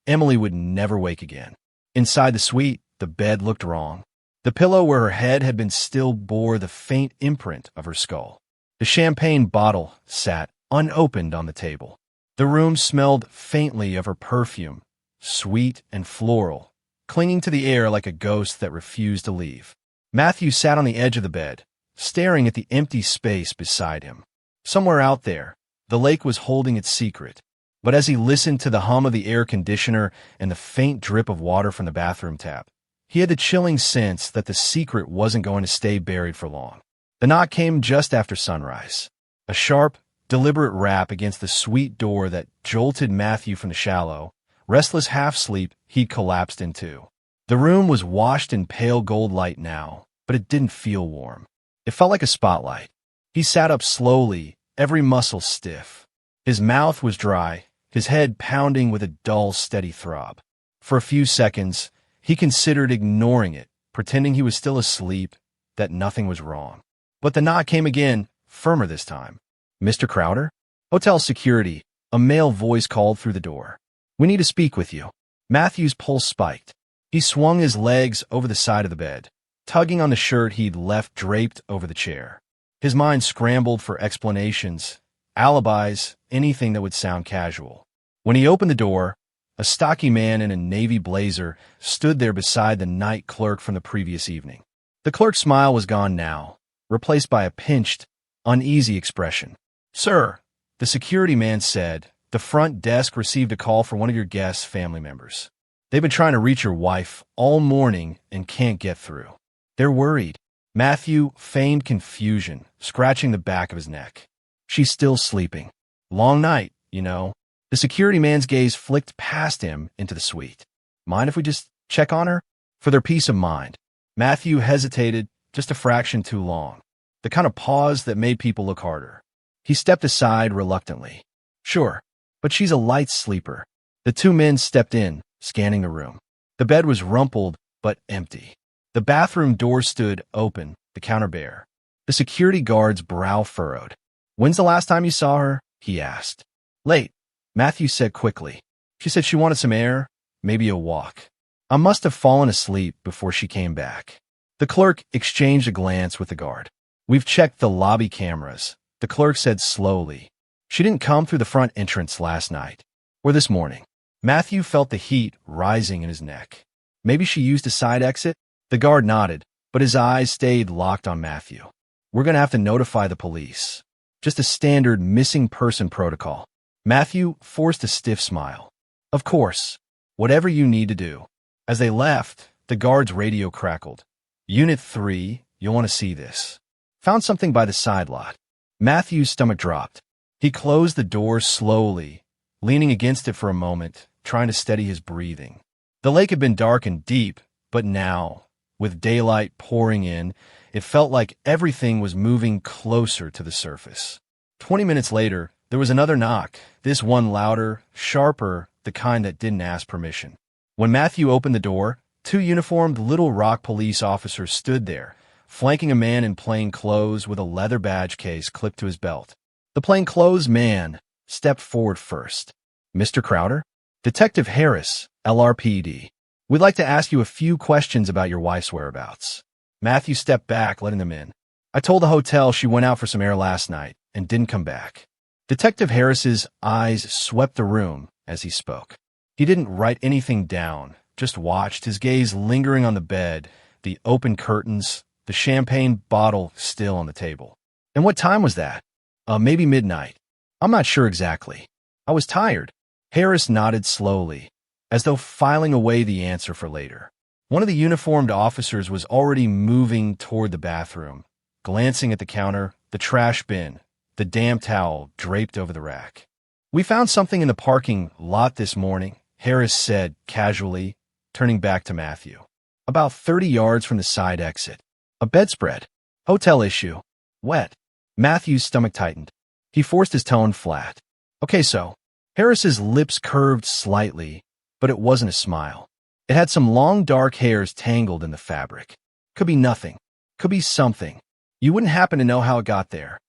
Emily would never wake again. Inside the suite, the bed looked wrong. The pillow where her head had been still bore the faint imprint of her skull. The champagne bottle sat unopened on the table. The room smelled faintly of her perfume, sweet and floral, clinging to the air like a ghost that refused to leave. Matthew sat on the edge of the bed, staring at the empty space beside him. Somewhere out there, the lake was holding its secret. But as he listened to the hum of the air conditioner and the faint drip of water from the bathroom tap, he had the chilling sense that the secret wasn't going to stay buried for long. The knock came just after sunrise. A sharp, deliberate rap against the suite door that jolted Matthew from the shallow, restless half-sleep he'd collapsed into. The room was washed in pale gold light now, but it didn't feel warm. It felt like a spotlight. He sat up slowly, every muscle stiff. His mouth was dry, his head pounding with a dull, steady throb. For a few seconds, he considered ignoring it, pretending he was still asleep, that nothing was wrong. But the knock came again, firmer this time. "Mr. Crowder?" "Hotel security," a male voice called through the door. "We need to speak with you." Matthew's pulse spiked. He swung his legs over the side of the bed, tugging on the shirt he'd left draped over the chair. His mind scrambled for explanations, alibis, anything that would sound casual. When he opened the door, a stocky man in a navy blazer stood there beside the night clerk from the previous evening. The clerk's smile was gone now, replaced by a pinched, uneasy expression. "Sir," the security man said, "the front desk received a call for one of your guests' family members. They've been trying to reach your wife all morning and can't get through. They're worried." Matthew feigned confusion, scratching the back of his neck. "She's still sleeping. Long night, you know." The security man's gaze flicked past him into the suite. "Mind if we just check on her?" For their peace of mind. Matthew hesitated just a fraction too long, the kind of pause that made people look harder. He stepped aside reluctantly. "Sure, but she's a light sleeper." The two men stepped in, scanning the room. The bed was rumpled but empty. The bathroom door stood open, the counter bare. The security guard's brow furrowed. "When's the last time you saw her?" he asked. "Late," Matthew said quickly. "She said she wanted some air, maybe a walk. I must have fallen asleep before she came back." The clerk exchanged a glance with the guard. "We've checked the lobby cameras," the clerk said slowly. "She didn't come through the front entrance last night, or this morning." Matthew felt the heat rising in his neck. "Maybe she used a side exit?" The guard nodded, but his eyes stayed locked on Matthew. "We're going to have to notify the police. Just a standard missing person protocol." Matthew forced a stiff smile. "Of course. Whatever you need to do." As they left, the guard's radio crackled. "Unit 3, you'll want to see this. Found something by the side lot." Matthew's stomach dropped. He closed the door slowly, leaning against it for a moment, trying to steady his breathing. The lake had been dark and deep, but now, with daylight pouring in, it felt like everything was moving closer to the surface. 20 minutes later, there was another knock, this one louder, sharper, the kind that didn't ask permission. When Matthew opened the door, two uniformed Little Rock police officers stood there, flanking a man in plain clothes with a leather badge case clipped to his belt. The plainclothes man stepped forward first. "Mr. Crowder?" "Detective Harris, LRPD. We'd like to ask you a few questions about your wife's whereabouts." Matthew stepped back, letting them in. "I told the hotel she went out for some air last night and didn't come back." Detective Harris's eyes swept the room as he spoke. He didn't write anything down, just watched, his gaze lingering on the bed, the open curtains, the champagne bottle still on the table. "And what time was that?" Maybe midnight. I'm not sure exactly. I was tired." Harris nodded slowly, as though filing away the answer for later. One of the uniformed officers was already moving toward the bathroom, glancing at the counter, the trash bin, the damp towel draped over the rack. "We found something in the parking lot this morning," Harris said casually, turning back to Matthew. "About 30 yards from the side exit. A bedspread. Hotel issue. Wet." Matthew's stomach tightened. He forced his tone flat. "Okay, so." Harris's lips curved slightly, but it wasn't a smile. It had some long dark hairs tangled in the fabric. "Could be nothing. Could be something. You wouldn't happen to know how it got there?"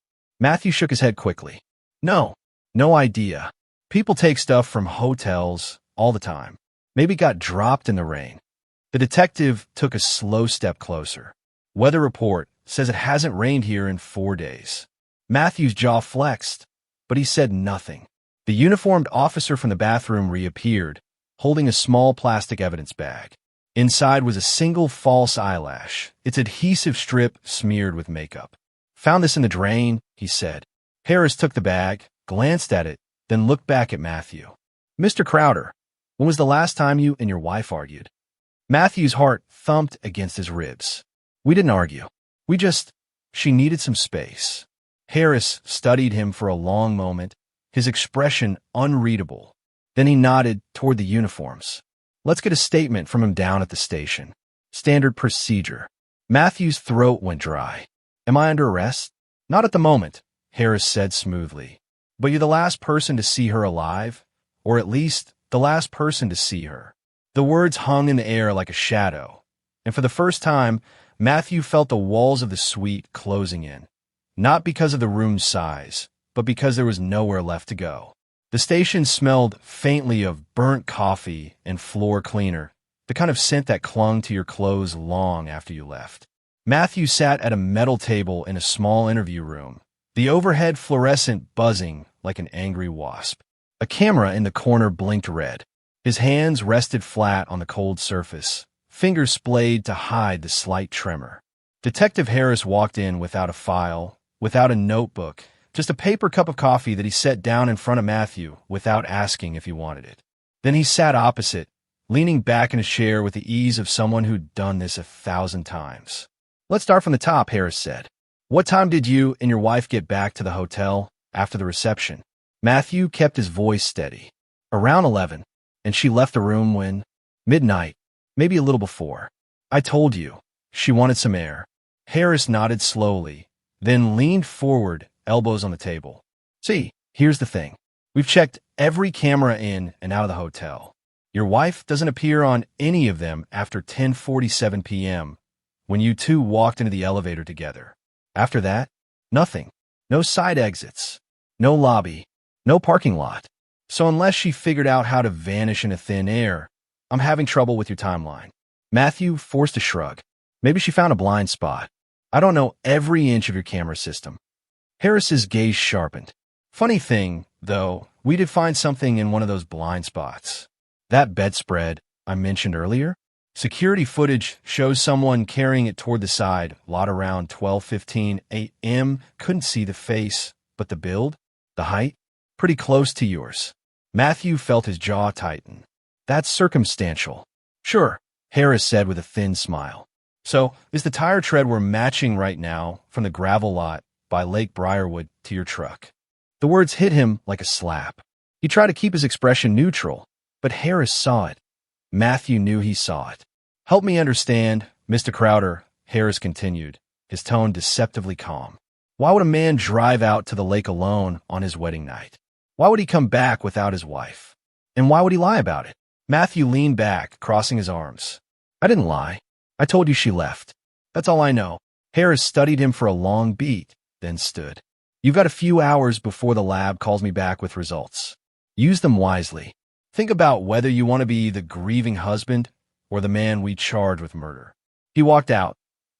Matthew shook his head quickly. "No. No idea. People take stuff from hotels all the time. Maybe it got dropped in the rain." The detective took a slow step closer. "Weather report says it hasn't rained here in 4 days." Matthew's jaw flexed, but he said nothing. The uniformed officer from the bathroom reappeared, holding a small plastic evidence bag. Inside was a single false eyelash, its adhesive strip smeared with makeup. "Found this in the drain," he said. Harris took the bag, glanced at it, then looked back at Matthew. "Mr. Crowder, when was the last time you and your wife argued?" Matthew's heart thumped against his ribs. "We didn't argue. She needed some space." Harris studied him for a long moment, his expression unreadable. Then he nodded toward the uniforms. "Let's get a statement from him down at the station. Standard procedure." Matthew's throat went dry. "Am I under arrest?" "Not at the moment. Harris said smoothly. "But you're the last person to see her alive, or at least the last person to see her." The words hung in the air like a shadow, and for the first time, Matthew felt the walls of the suite closing in, not because of the room's size, but because there was nowhere left to go. The station smelled faintly of burnt coffee and floor cleaner, the kind of scent that clung to your clothes long after you left. Matthew sat at a metal table in a small interview room, the overhead fluorescent buzzing like an angry wasp. A camera in the corner blinked red. His hands rested flat on the cold surface, fingers splayed to hide the slight tremor. Detective Harris walked in without a file, without a notebook, just a paper cup of coffee that he set down in front of Matthew without asking if he wanted it. Then he sat opposite, leaning back in a chair with the ease of someone who'd done this 1,000 times. "Let's start from the top," Harris said. "What time did you and your wife get back to the hotel after the reception?" Matthew kept his voice steady. "Around 11, and she left the room when?" "Midnight, maybe a little before." "I told you. She wanted some air." Harris nodded slowly, then leaned forward, elbows on the table. "See, here's the thing. We've checked every camera in and out of the hotel. Your wife doesn't appear on any of them after 10:47 p.m., when you two walked into the elevator together. After that, nothing. No side exits. No lobby. No parking lot. So unless she figured out how to vanish into thin air, I'm having trouble with your timeline." Matthew forced a shrug. "Maybe she found a blind spot. I don't know every inch of your camera system." Harris's gaze sharpened. "Funny thing, though, we did find something in one of those blind spots. That bedspread I mentioned earlier? Security footage shows someone carrying it toward the side, lot around 12:15 a.m. Couldn't see the face, but the build, the height, pretty close to yours." Matthew felt his jaw tighten. "That's circumstantial." "Sure," Harris said with a thin smile. "So, is the tire tread we're matching right now from the gravel lot by Lake Briarwood to your truck?" The words hit him like a slap. He tried to keep his expression neutral, but Harris saw it. Matthew knew he saw it. "Help me understand, Mr. Crowder," Harris continued, his tone deceptively calm. "Why would a man drive out to the lake alone on his wedding night? Why would he come back without his wife? And why would he lie about it?" Matthew leaned back, crossing his arms. "I didn't lie. I told you she left. That's all I know." Harris studied him for a long beat, then stood. "You've got a few hours before the lab calls me back with results. Use them wisely. Think about whether you want to be the grieving husband or the man we charge with murder." He walked out,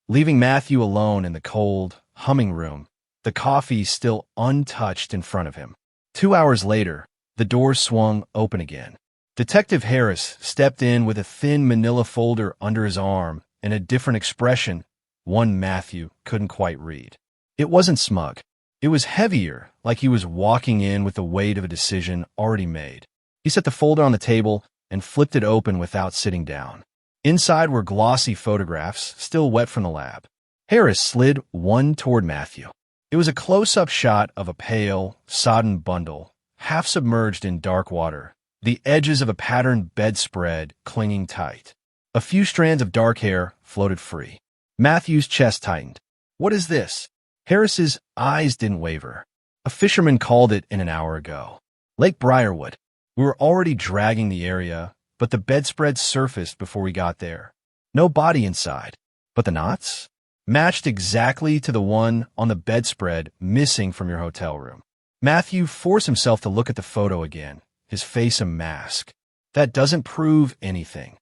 leaving Matthew alone in the cold, humming room, the coffee still untouched in front of him. 2 hours later, the door swung open again. Detective Harris stepped in with a thin manila folder under his arm and a different expression, one Matthew couldn't quite read. It wasn't smug. It was heavier, like he was walking in with the weight of a decision already made. He set the folder on the table and flipped it open without sitting down. Inside were glossy photographs, still wet from the lab. Harris slid one toward Matthew. It was a close-up shot of a pale, sodden bundle, half submerged in dark water, the edges of a patterned bedspread clinging tight. A few strands of dark hair floated free. Matthew's chest tightened. "What is this?" Harris's eyes didn't waver. "A fisherman called it in an hour ago. Lake Briarwood. We were already dragging the area, but the bedspread surfaced before we got there. No body inside. But the knots? Matched exactly to the one on the bedspread missing from your hotel room." Matthew forced himself to look at the photo again, his face a mask. "That doesn't prove anything."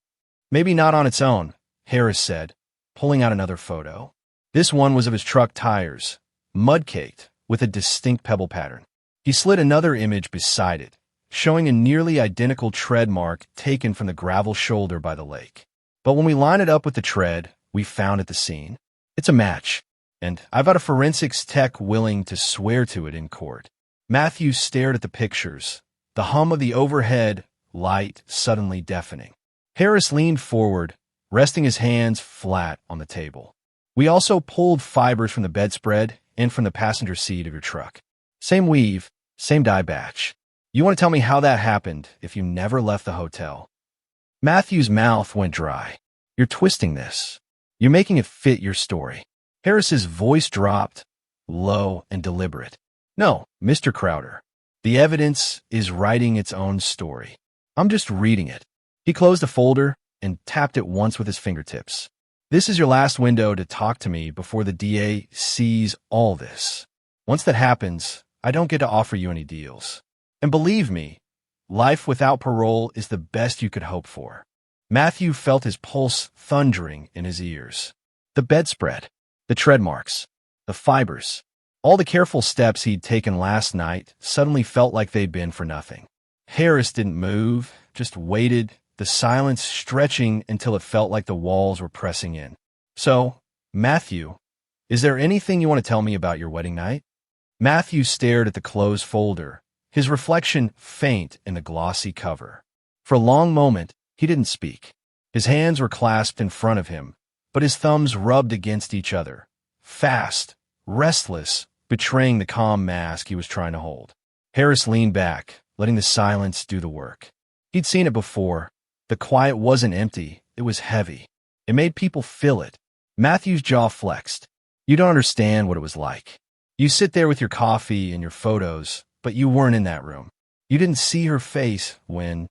"Maybe not on its own," Harris said, pulling out another photo. This one was of his truck tires, mud-caked, with a distinct pebble pattern. He slid another image beside it, showing a nearly identical tread mark taken from the gravel shoulder by the lake. "But when we line it up with the tread we found at the scene, it's a match, and I've got a forensics tech willing to swear to it in court." Matthew stared at the pictures, the hum of the overhead light suddenly deafening. Harris leaned forward, resting his hands flat on the table. "We also pulled fibers from the bedspread and from the passenger seat of your truck. Same weave, same dye batch. You want to tell me how that happened if you never left the hotel?" Matthew's mouth went dry. "You're twisting this. You're making it fit your story." Harris's voice dropped, low and deliberate. No, Mr. Crowder. The evidence is writing its own story. I'm just reading it. He closed the folder and tapped it once with his fingertips. This is your last window to talk to me before the DA sees all this. Once that happens, I don't get to offer you any deals. And believe me, life without parole is the best you could hope for. Matthew felt his pulse thundering in his ears. The bedspread, the tread marks, the fibers, all the careful steps he'd taken last night suddenly felt like they'd been for nothing. Harris didn't move, just waited, the silence stretching until it felt like the walls were pressing in. So, Matthew, is there anything you want to tell me about your wedding night? Matthew stared at the closed folder, his reflection faint in the glossy cover. For a long moment, he didn't speak. His hands were clasped in front of him, but his thumbs rubbed against each other, fast, restless, betraying the calm mask he was trying to hold. Harris leaned back, letting the silence do the work. He'd seen it before. The quiet wasn't empty, it was heavy. It made people feel it. Matthew's jaw flexed. You don't understand what it was like. You sit there with your coffee and your photos, but you weren't in that room. You didn't see her face when...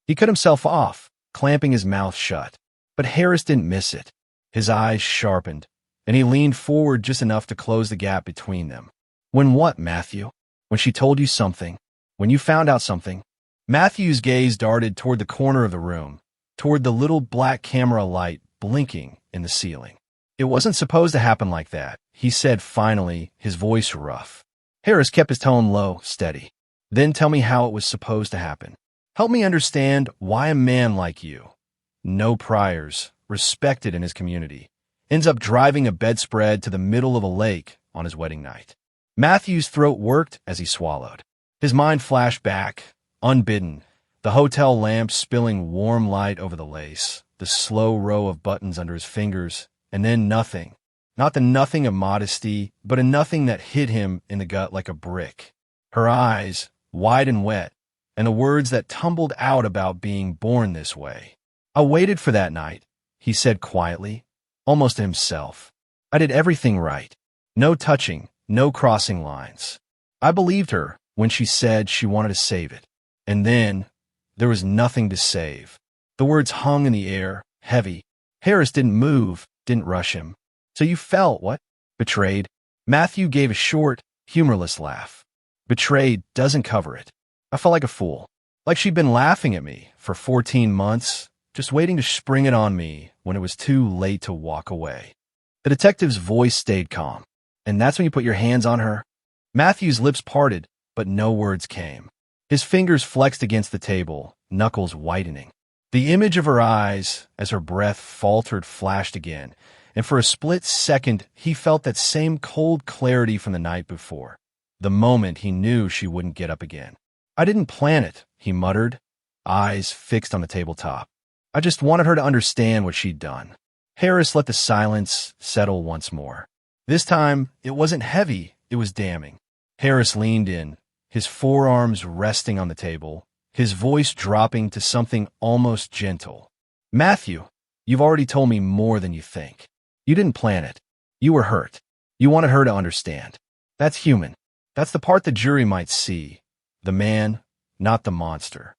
He cut himself off, clamping his mouth shut. But Harris didn't miss it. His eyes sharpened, and he leaned forward just enough to close the gap between them. When what, Matthew? When she told you something? When you found out something? Matthew's gaze darted toward the corner of the room, toward the little black camera light blinking in the ceiling. It wasn't supposed to happen like that, he said finally, his voice rough. Harris kept his tone low, steady. Then tell me how it was supposed to happen. Help me understand why a man like you, no priors, respected in his community, ends up driving a bedspread to the middle of a lake on his wedding night. Matthew's throat worked as he swallowed. His mind flashed back, unbidden, the hotel lamp spilling warm light over the lace, the slow row of buttons under his fingers, and then nothing. Not the nothing of modesty, but a nothing that hit him in the gut like a brick. Her eyes, wide and wet, and the words that tumbled out about being born this way. I waited for that night, he said quietly, almost to himself. I did everything right. No touching, no crossing lines. I believed her when she said she wanted to save it. And then, there was nothing to save. The words hung in the air, heavy. Harris didn't move, didn't rush him. So you felt, what? Betrayed? Matthew gave a short, humorless laugh. Betrayed doesn't cover it. I felt like a fool. Like she'd been laughing at me for 14 months, just waiting to spring it on me when it was too late to walk away. The detective's voice stayed calm. And that's when you put your hands on her? Matthew's lips parted, but no words came. His fingers flexed against the table, knuckles whitening. The image of her eyes, as her breath faltered, flashed again, and for a split second he felt that same cold clarity from the night before, the moment he knew she wouldn't get up again. I didn't plan it, he muttered, eyes fixed on the tabletop. I just wanted her to understand what she'd done. Harris let the silence settle once more. This time, it wasn't heavy, it was damning. Harris leaned in, his forearms resting on the table, his voice dropping to something almost gentle. Matthew, you've already told me more than you think. You didn't plan it. You were hurt. You wanted her to understand. That's human. That's the part the jury might see. The man, not the monster.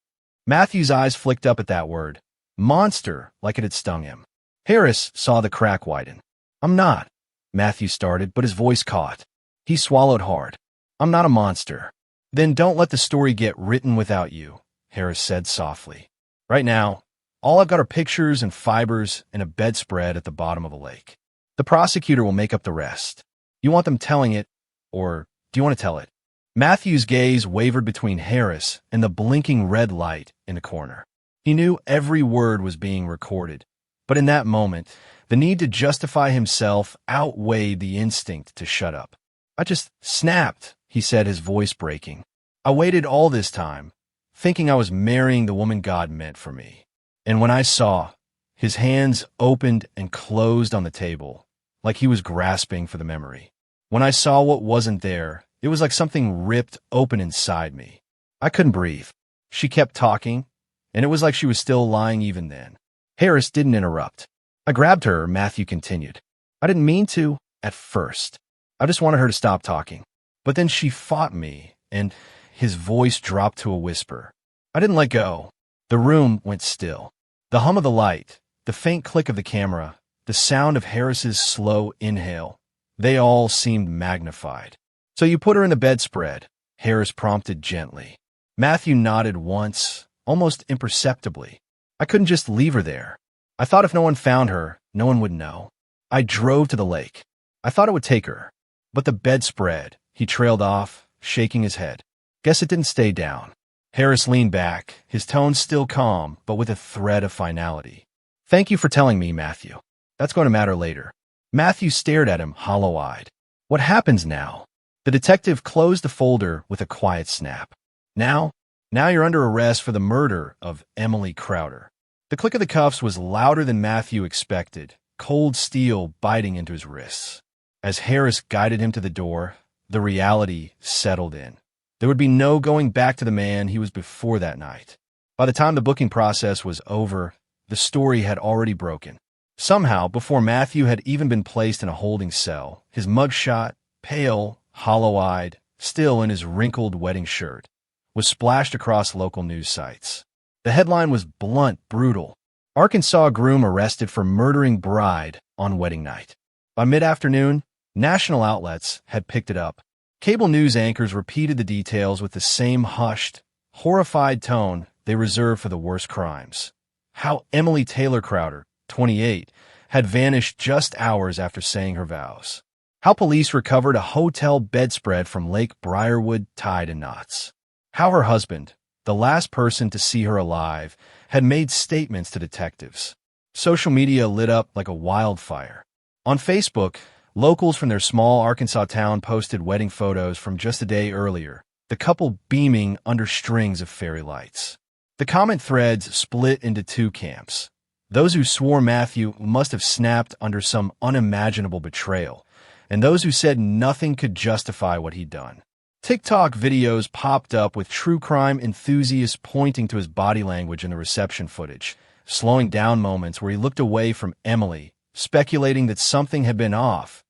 Matthew's eyes flicked up at that word. Monster, like it had stung him. Harris saw the crack widen. I'm not, Matthew started, but his voice caught. He swallowed hard. I'm not a monster. Then don't let the story get written without you, Harris said softly. Right now, all I've got are pictures and fibers and a bedspread at the bottom of a lake. The prosecutor will make up the rest. You want them telling it, or do you want to tell it? Matthew's gaze wavered between Harris and the blinking red light in the corner. He knew every word was being recorded, but in that moment, the need to justify himself outweighed the instinct to shut up. I just snapped, he said, his voice breaking. I waited all this time, thinking I was marrying the woman God meant for me. And when I saw, his hands opened and closed on the table, like he was grasping for the memory. When I saw what wasn't there, it was like something ripped open inside me. I couldn't breathe. She kept talking, and it was like she was still lying even then. Harris didn't interrupt. I grabbed her, Matthew continued. I didn't mean to, at first. I just wanted her to stop talking. But then she fought me, and his voice dropped to a whisper. I didn't let go. The room went still. The hum of the light, the faint click of the camera, the sound of Harris's slow inhale, they all seemed magnified. So you put her in the bedspread, Harris prompted gently. Matthew nodded once, almost imperceptibly. I couldn't just leave her there. I thought if no one found her, no one would know. I drove to the lake. I thought it would take her. But the bedspread, he trailed off, shaking his head. Guess it didn't stay down. Harris leaned back, his tone still calm, but with a thread of finality. Thank you for telling me, Matthew. That's going to matter later. Matthew stared at him, hollow-eyed. What happens now? The detective closed the folder with a quiet snap. Now you're under arrest for the murder of Emily Crowder. The click of the cuffs was louder than Matthew expected, cold steel biting into his wrists. As Harris guided him to the door, the reality settled in. There would be no going back to the man he was before that night. By the time the booking process was over, the story had already broken. Somehow, before Matthew had even been placed in a holding cell, his mugshot, pale, hollow-eyed, still in his wrinkled wedding shirt, was splashed across local news sites. The headline was blunt, brutal. Arkansas groom arrested for murdering bride on wedding night. By mid-afternoon, national outlets had picked it up. Cable news anchors repeated the details with the same hushed, horrified tone they reserve for the worst crimes. How Emily Taylor Crowder, 28, had vanished just hours after saying her vows. How police recovered a hotel bedspread from Lake Briarwood tied in knots. How her husband, the last person to see her alive, had made statements to detectives. Social media lit up like a wildfire. On Facebook, locals from their small Arkansas town posted wedding photos from just a day earlier, the couple beaming under strings of fairy lights. The comment threads split into two camps. Those who swore Matthew must have snapped under some unimaginable betrayal, and those who said nothing could justify what he'd done. TikTok videos popped up with true crime enthusiasts pointing to his body language in the reception footage, slowing down moments where he looked away from Emily, speculating that something had been off,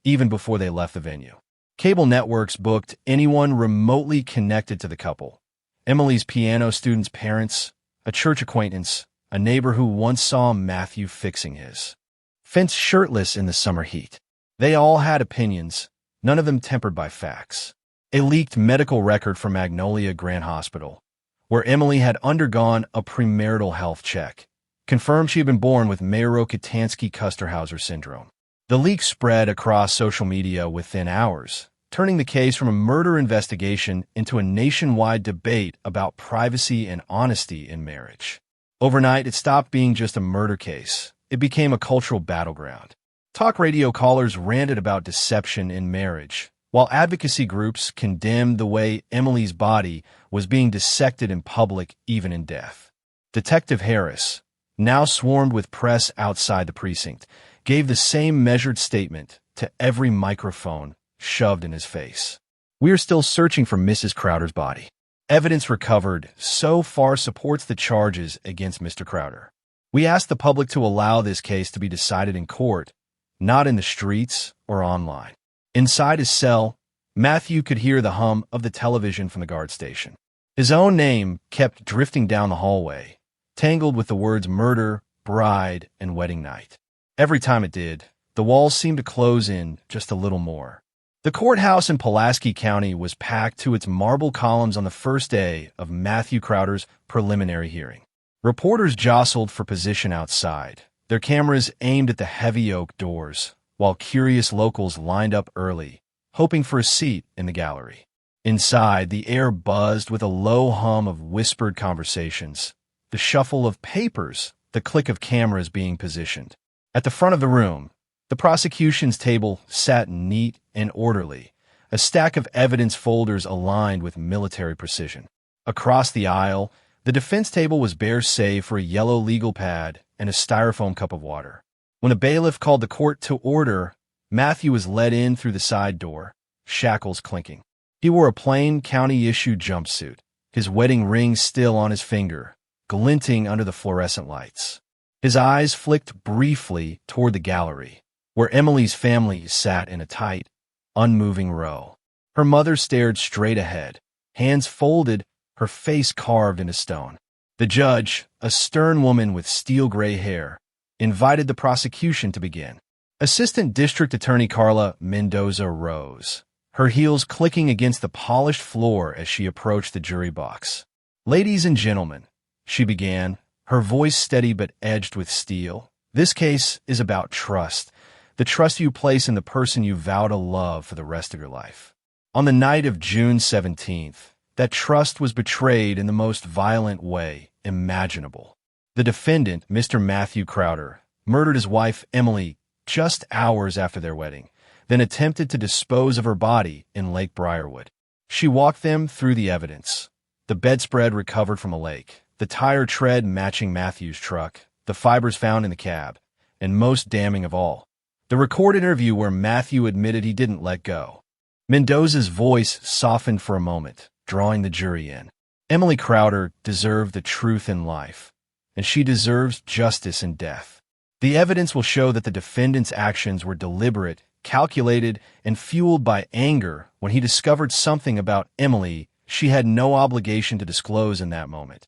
even before they left the venue. Cable networks booked anyone remotely connected to the couple. Emily's piano student's parents, a church acquaintance, a neighbor who once saw Matthew fixing his fence shirtless in the summer heat. They all had opinions, none of them tempered by facts. A leaked medical record from Magnolia Grant Hospital, where Emily had undergone a premarital health check, confirmed she had been born with Mayer-Rokitansky-Kusterhauser syndrome. The leak spread across social media within hours, turning the case from a murder investigation into a nationwide debate about privacy and honesty in marriage. Overnight, it stopped being just a murder case. It became a cultural battleground. Talk radio callers ranted about deception in marriage, while advocacy groups condemned the way Emily's body was being dissected in public, even in death. Detective Harris, now swarmed with press outside the precinct, gave the same measured statement to every microphone shoved in his face. We are still searching for Mrs. Crowder's body. Evidence recovered so far supports the charges against Mr. Crowder. We asked the public to allow this case to be decided in court, not in the streets or online. Inside his cell, Matthew could hear the hum of the television from the guard station. His own name kept drifting down the hallway, tangled with the words murder, bride, and wedding night. Every time it did, the walls seemed to close in just a little more. The courthouse in Pulaski County was packed to its marble columns on the first day of Matthew Crowder's preliminary hearing. Reporters jostled for position outside, their cameras aimed at the heavy oak doors, while curious locals lined up early, hoping for a seat in the gallery. Inside, the air buzzed with a low hum of whispered conversations, the shuffle of papers, the click of cameras being positioned. At the front of the room, the prosecution's table sat neat and orderly, a stack of evidence folders aligned with military precision. Across the aisle, the defense table was bare save for a yellow legal pad and a styrofoam cup of water. When a bailiff called the court to order, Matthew was led in through the side door, shackles clinking. He wore a plain county-issue jumpsuit, his wedding ring still on his finger, glinting under the fluorescent lights. His eyes flicked briefly toward the gallery, where Emily's family sat in a tight, unmoving row. Her mother stared straight ahead, hands folded, her face carved into stone. The judge, a stern woman with steel-gray hair, invited the prosecution to begin. Assistant District Attorney Carla Mendoza rose, her heels clicking against the polished floor as she approached the jury box. "Ladies and gentlemen," she began, her voice steady but edged with steel, "this case is about trust, the trust you place in the person you vow to love for the rest of your life. On the night of June 17th, that trust was betrayed in the most violent way imaginable. The defendant, Mr. Matthew Crowder, murdered his wife, Emily, just hours after their wedding, then attempted to dispose of her body in Lake Briarwood. She walked them through the evidence. The bedspread recovered from a lake, the tire tread matching Matthew's truck, the fibers found in the cab, and most damning of all, the recorded interview where Matthew admitted he didn't let go." Mendoza's voice softened for a moment, drawing the jury in. Emily Crowder deserved the truth in life, and she deserves justice in death. The evidence will show that the defendant's actions were deliberate, calculated, and fueled by anger when he discovered something about Emily she had no obligation to disclose in that moment,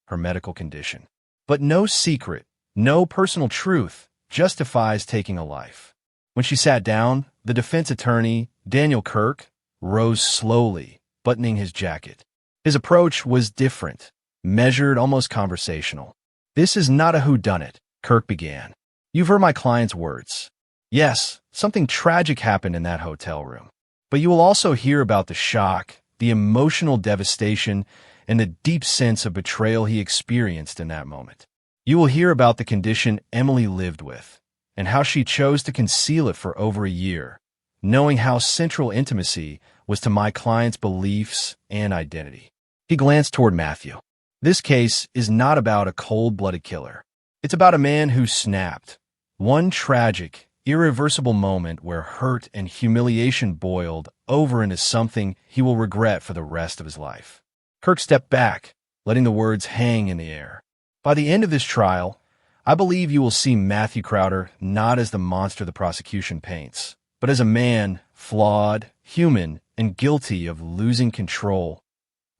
her medical condition. But no secret, no personal truth justifies taking a life. When she sat down, the defense attorney, Daniel Kirk, rose slowly, buttoning his jacket. His approach was different, measured, almost conversational. "This is not a whodunit," Kirk began. "You've heard my client's words. Yes, something tragic happened in that hotel room. But you will also hear about the shock, the emotional devastation, and the deep sense of betrayal he experienced in that moment. You will hear about the condition Emily lived with, and how she chose to conceal it for over a year, knowing how central intimacy was to my client's beliefs and identity." He glanced toward Matthew. "This case is not about a cold-blooded killer. It's about a man who snapped. One tragic, irreversible moment where hurt and humiliation boiled over into something he will regret for the rest of his life." Kirk stepped back, letting the words hang in the air. "By the end of this trial, I believe you will see Matthew Crowder not as the monster the prosecution paints, but as a man, flawed, human, and guilty of losing control,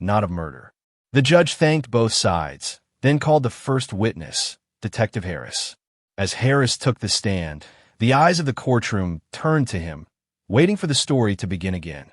not of murder." The judge thanked both sides, then called the first witness, Detective Harris. As Harris took the stand, the eyes of the courtroom turned to him, waiting for the story to begin again,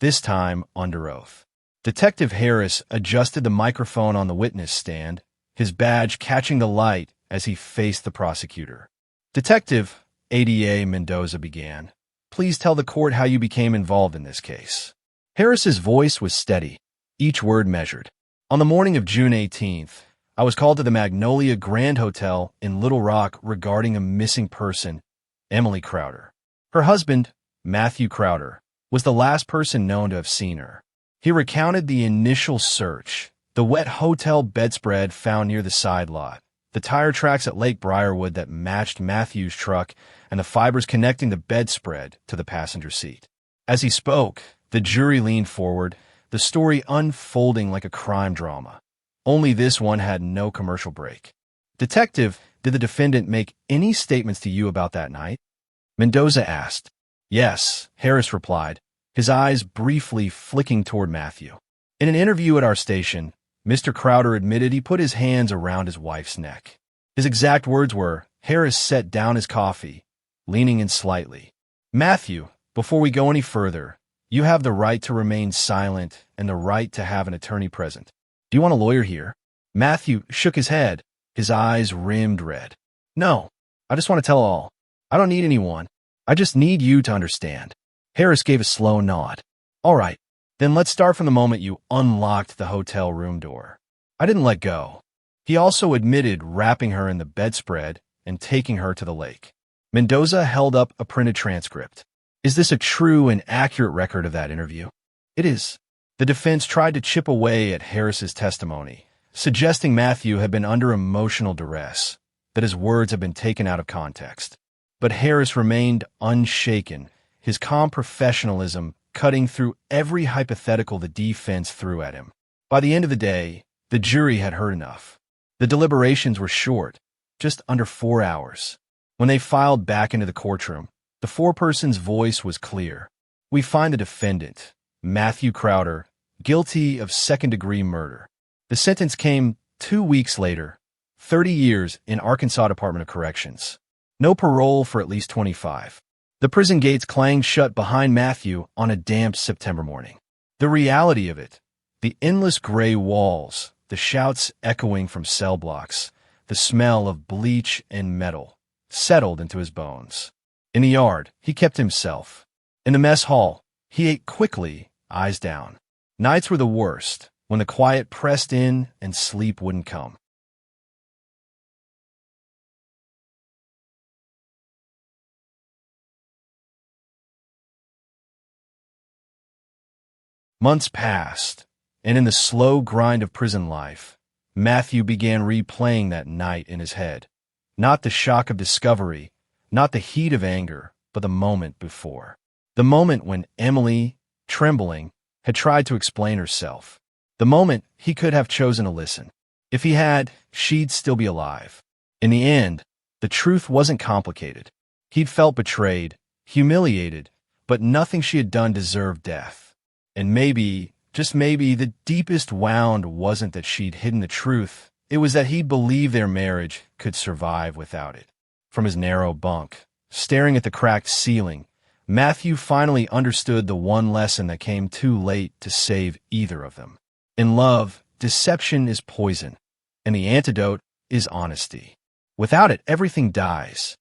this time under oath. Detective Harris adjusted the microphone on the witness stand, his badge catching the light as he faced the prosecutor. "Detective," ADA Mendoza began, "please tell the court how you became involved in this case." Harris's voice was steady, each word measured. "On the morning of June 18th, I was called to the Magnolia Grand Hotel in Little Rock regarding a missing person, Emily Crowder. Her husband, Matthew Crowder, was the last person known to have seen her. He recounted the initial search, the wet hotel bedspread found near the side lot, the tire tracks at Lake Briarwood that matched Matthew's truck, and the fibers connecting the bedspread to the passenger seat." As he spoke, the jury leaned forward, the story unfolding like a crime drama. Only this one had no commercial break. "Detective, did the defendant make any statements to you about that night?" Mendoza asked. "Yes," Harris replied, his eyes briefly flicking toward Matthew. "In an interview at our station, Mr. Crowder admitted he put his hands around his wife's neck. His exact words were," Harris set down his coffee, leaning in slightly. "Matthew, before we go any further, you have the right to remain silent and the right to have an attorney present. Do you want a lawyer here?" Matthew shook his head, his eyes rimmed red. "No, I just want to tell all. I don't need anyone. I just need you to understand." Harris gave a slow nod. "All right, then let's start from the moment you unlocked the hotel room door. I didn't let go." He also admitted wrapping her in the bedspread and taking her to the lake. Mendoza held up a printed transcript. "Is this a true and accurate record of that interview?" "It is." The defense tried to chip away at Harris's testimony, suggesting Matthew had been under emotional duress, that his words had been taken out of context. But Harris remained unshaken, his calm professionalism cutting through every hypothetical the defense threw at him. By the end of the day, the jury had heard enough. The deliberations were short, just under 4 hours. When they filed back into the courtroom, the foreperson's voice was clear. "We find the defendant, Matthew Crowder, guilty of second-degree murder. The sentence came 2 weeks later, 30 years in Arkansas Department of Corrections. No parole for at least 25. The prison gates clanged shut behind Matthew on a damp September morning. The reality of it, the endless gray walls, the shouts echoing from cell blocks, the smell of bleach and metal, settled into his bones. In the yard, he kept himself. In the mess hall, he ate quickly, eyes down. Nights were the worst, when the quiet pressed in and sleep wouldn't come. Months passed, and in the slow grind of prison life, Matthew began replaying that night in his head. Not the shock of discovery, not the heat of anger, but the moment before. The moment when Emily, trembling, had tried to explain herself. The moment he could have chosen to listen. If he had, she'd still be alive. In the end, the truth wasn't complicated. He'd felt betrayed, humiliated, but nothing she had done deserved death. And maybe, just maybe, the deepest wound wasn't that she'd hidden the truth. It was that he'd believed their marriage could survive without it. From his narrow bunk, staring at the cracked ceiling, Matthew finally understood the one lesson that came too late to save either of them. In love, deception is poison, and the antidote is honesty. Without it, everything dies.